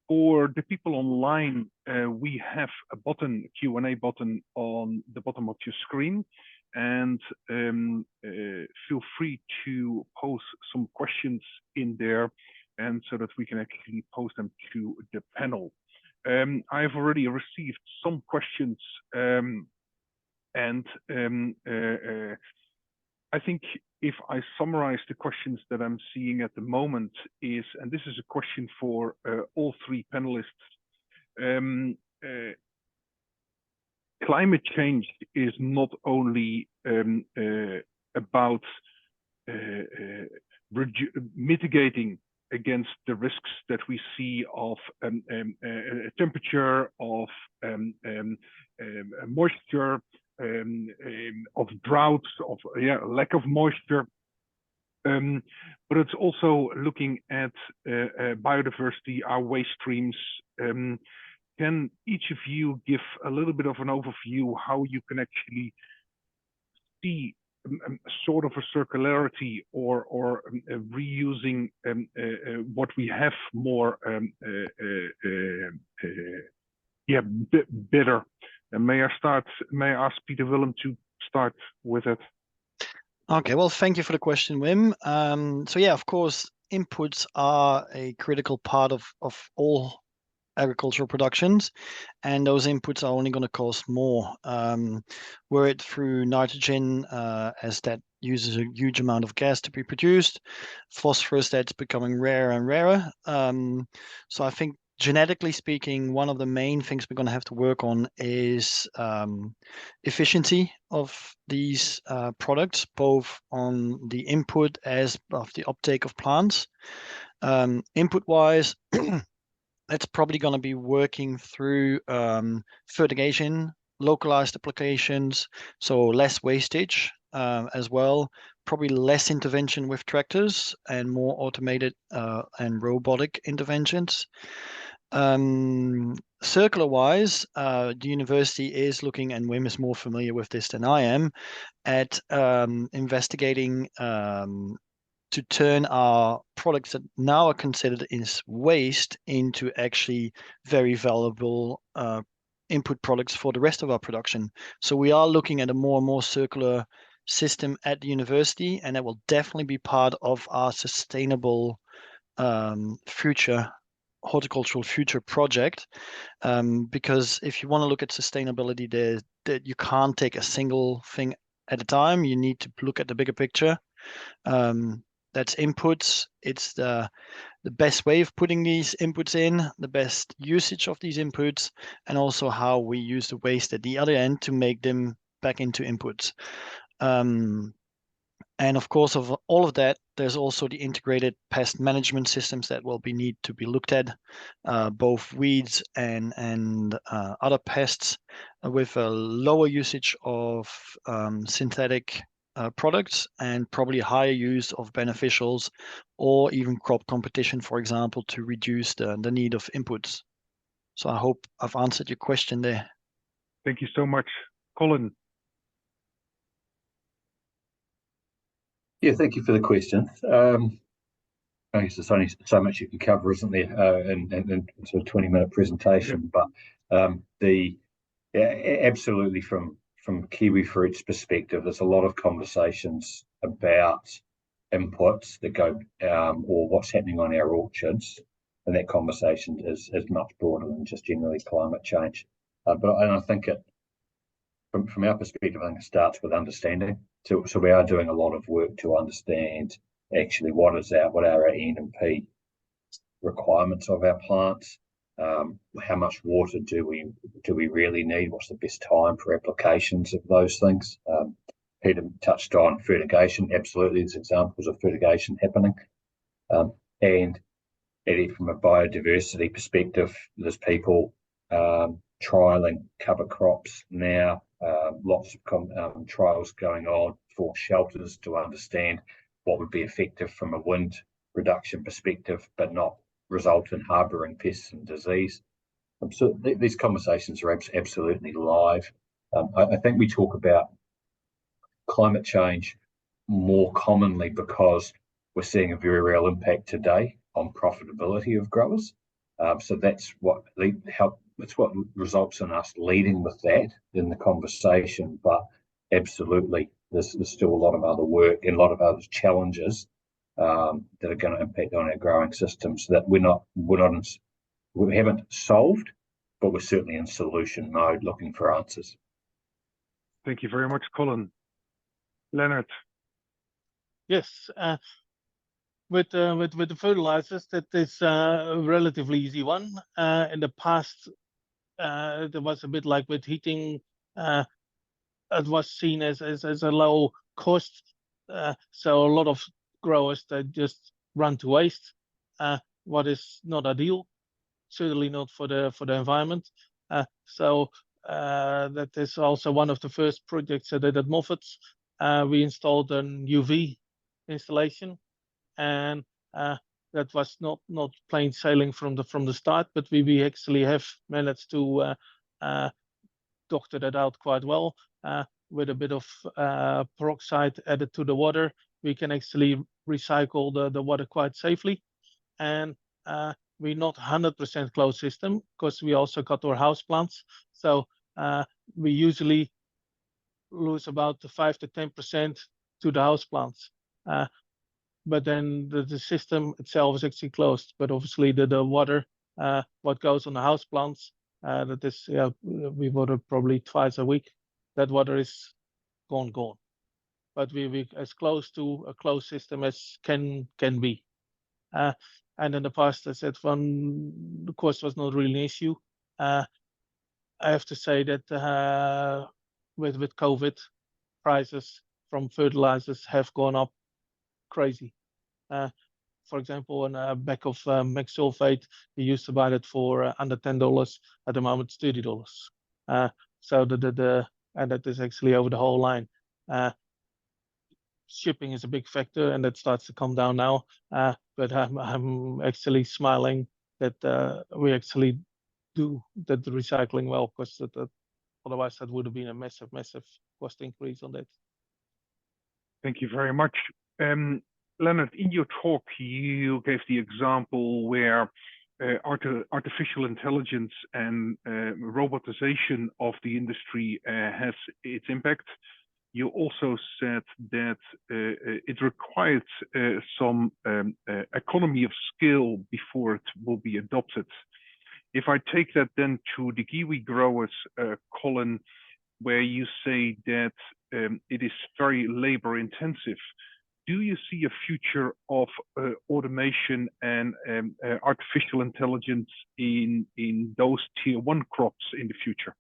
For the people online, we have a button, Q&A button on the bottom of your screen, and feel free to post some questions in there, and so that we can actually post them to the panel. I've already received some questions, and I think if I summarize the questions that I'm seeing at the moment is, and this is a question for all three panelists, climate change is not only about mitigating against the risks that we see of temperature, of moisture, of droughts, of lack of moisture, but it's also looking at biodiversity, our waste streams. Can each of you give a little bit of an overview how you can actually see sort of a circularity or reusing what we have more better? And may I ask Pieter-Willem to start with it? Okay, well, thank you for the question, Wim. So yeah, of course, inputs are a critical part of all agricultural productions, and those inputs are only going to cost more. Were it through nitrogen, as that uses a huge amount of gas to be produced, phosphorus, that's becoming rarer and rarer. So I think, genetically speaking, one of the main things we're going to have to work on is efficiency of these products, both on the input as of the uptake of plants. Input-wise, that's probably going to be working through fertigation localized applications, so less wastage as well. Probably less intervention with tractors and more automated and robotic interventions. Circular wise, the university is looking, and Wim is more familiar with this than I am, at investigating to turn our products that now are considered as waste into actually very valuable input products for the rest of our production. So we are looking at a more and more circular system at the university, and that will definitely be part of our sustainable future horticultural future project, because if you want to look at sustainability, that you can't take a single thing at a time. You need to look at the bigger picture. That's inputs. It's the best way of putting these inputs in, the best usage of these inputs, and also how we use the waste at the other end to make them back into inputs. And of course, of all of that, there's also the integrated pest management systems that will need to be looked at, both weeds and other pests, with a lower usage of synthetic products and probably higher use of beneficials, or even crop competition, for example, to reduce the need of inputs. So I hope I've answered your question there. Thank you so much, Colin. Yeah, thank you for the question. I guess there's only so much you can cover, isn't there, in sort of 20-minute presentation. Yeah. But absolutely, from kiwi fruit's perspective, there's a lot of conversations about inputs that go or what's happening on our orchards, and that conversation is much broader than just generally climate change. And I think it, from our perspective, I think it starts with understanding. So we are doing a lot of work to understand actually what are our N and P requirements of our plants. How much water do we really need? What's the best time for applications of those things? Peter touched on fertigation. Absolutely, there's examples of fertigation happening. And from a biodiversity perspective, there's people trialing cover crops now. Lots of trials going on for shelters to understand what would be effective from a wind reduction perspective, but not result in harbouring pests and disease. So these conversations are absolutely live. I think we talk about climate change more commonly because we're seeing a very real impact today on profitability of growers. So that's what results in us leading with that in the conversation. But absolutely, there's still a lot of other work and a lot of other challenges that are going to impact on our growing systems that we haven't solved, but we're certainly in solution mode looking for answers. Thank you very much, Colin. Leonard. Yes, with the fertilizers, that is a relatively easy one. In the past, there was a bit like with heating. It was seen as a low cost, so a lot of growers that just run to waste, what is not ideal, certainly not for the environment. So that is also one of the first projects I did at Moffat's. We installed an UV installation, and that was not plain sailing from the start, but we actually have managed to doctor that out quite well. With a bit of peroxide added to the water, we can actually recycle the water quite safely. And we're not 100% closed system because we also got our house plants. So we usually lose about 5 to 10% to the house plants. But then the system itself is actually closed. But obviously the water, what goes on the house plants, that is, we water probably twice a week. That water is gone. But we as close to a closed system as can be. And in the past, I said the cost was not really an issue. I have to say that with COVID, prices from fertilizers have gone up crazy. For example, on a bag of max sulfate, you used to buy that for under $10. At the moment, it's $30. So and that is actually over the whole line. Shipping is a big factor, and that starts to come down now. But I'm actually smiling that we actually do the recycling well, because otherwise that would have been a massive cost increase on that. Thank you very much. Leonard, in your talk, you gave the example where artificial intelligence and robotization of the industry has its impact. You also said that it required some economy of scale before it will be adopted. If I take that then to the kiwi growers, Colin, where you say that it is very labor intensive, do you see a future of automation and artificial intelligence in those tier 1 crops in the future?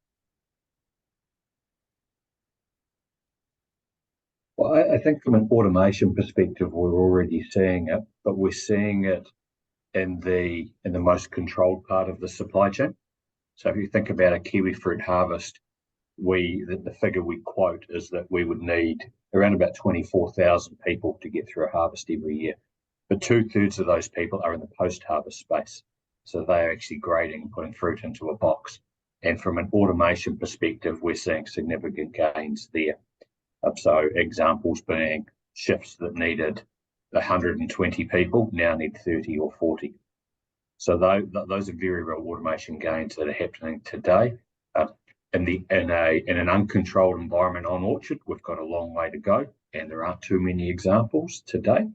Well, I think from an automation perspective, we're already seeing it, but we're seeing it in the most controlled part of the supply chain. So if you think about a kiwi fruit harvest, the figure we quote is that we would need around about 24,000 people to get through a harvest every year. But 2/3 of those people are in the post-harvest space. So they're actually grading and putting fruit into a box. And from an automation perspective, we're seeing significant gains there. So examples being shifts that needed 120 people now need 30 or 40. So those are very real automation gains that are happening today. In an uncontrolled environment on orchard, we've got a long way to go, and there aren't too many examples today.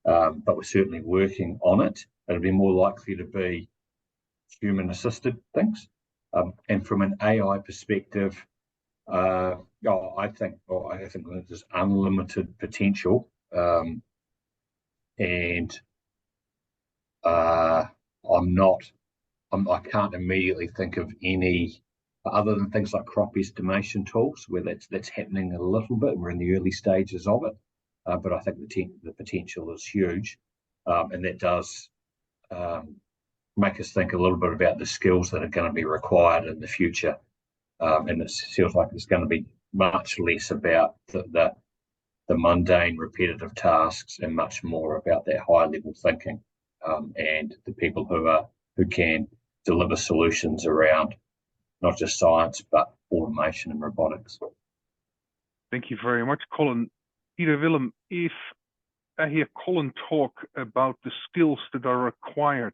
But we're certainly working on it. It'll be more likely to be human-assisted things. And from an AI perspective, I think there's unlimited potential, and I can't immediately think of any other than things like crop estimation tools where that's happening a little bit. We're in the early stages of it, but I think the potential is huge, and that does make us think a little bit about the skills that are going to be required in the future. And it feels like it's going to be much less about the mundane, repetitive tasks and much more about that high-level thinking, and the people who can deliver solutions around not just science but automation and robotics. Thank you very much, Colin. Pieter-Willem, if I hear Colin talk about the skills that are required,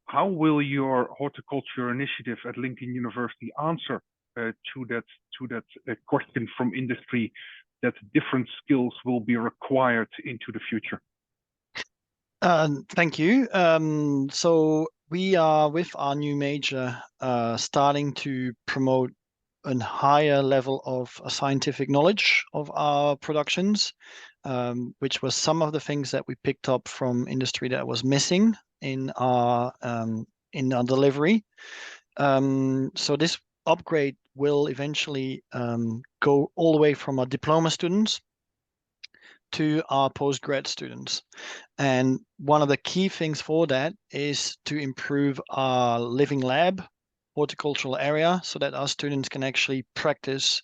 how will your horticulture initiative at Lincoln University answer to that question from industry, that different skills will be required into the future? Thank you. So we are, with our new major, starting to promote a higher level of scientific knowledge of our productions, which was some of the things that we picked up from industry that was missing in our delivery. So this upgrade will eventually go all the way from our diploma students to our postgrad students. And one of the key things for that is to improve our living lab horticultural area so that our students can actually practice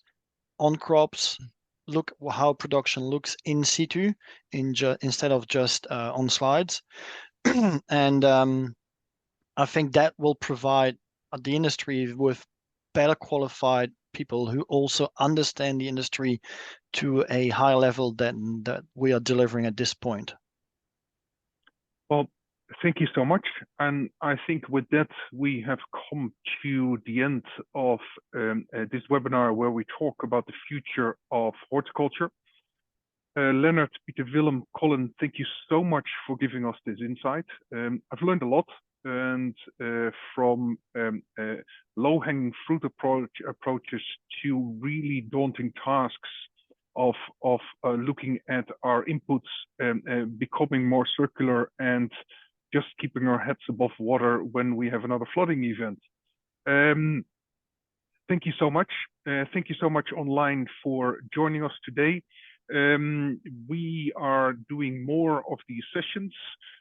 on crops, look how production looks in situ instead of just on slides. And I think that will provide the industry with better qualified people who also understand the industry to a higher level than that we are delivering at this point. Well, thank you so much. And I think with that, we have come to the end of this webinar where we talk about the future of horticulture. Leonard, Pieter-Willem, Colin, thank you so much for giving us this insight. I've learned a lot, and from low-hanging fruit approaches to really daunting tasks of looking at our inputs, becoming more circular, and just keeping our heads above water when we have another flooding event. Thank you so much. Thank you so much online for joining us today. We are doing more of these sessions.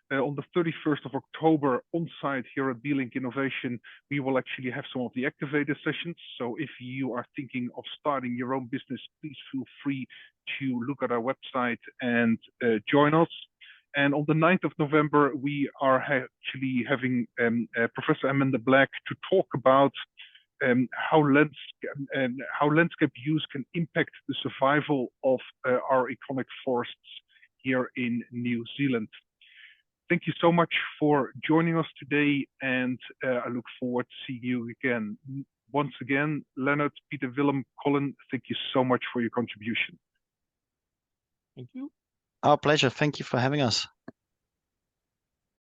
On the 31st of October on site here at B-Link Innovation, we will actually have some of the activator sessions. So if you are thinking of starting your own business, please feel free to look at our website and join us. And on the 9th of November, we are actually having Professor Amanda Black to talk about how landscape use can impact the survival of our iconic forests here in New Zealand. Thank you so much for joining us today, and I look forward to seeing you again. Once again, Leonard, Pieter-Willem, Colin, thank you so much for your contribution. Thank you. Our pleasure. Thank you for having us.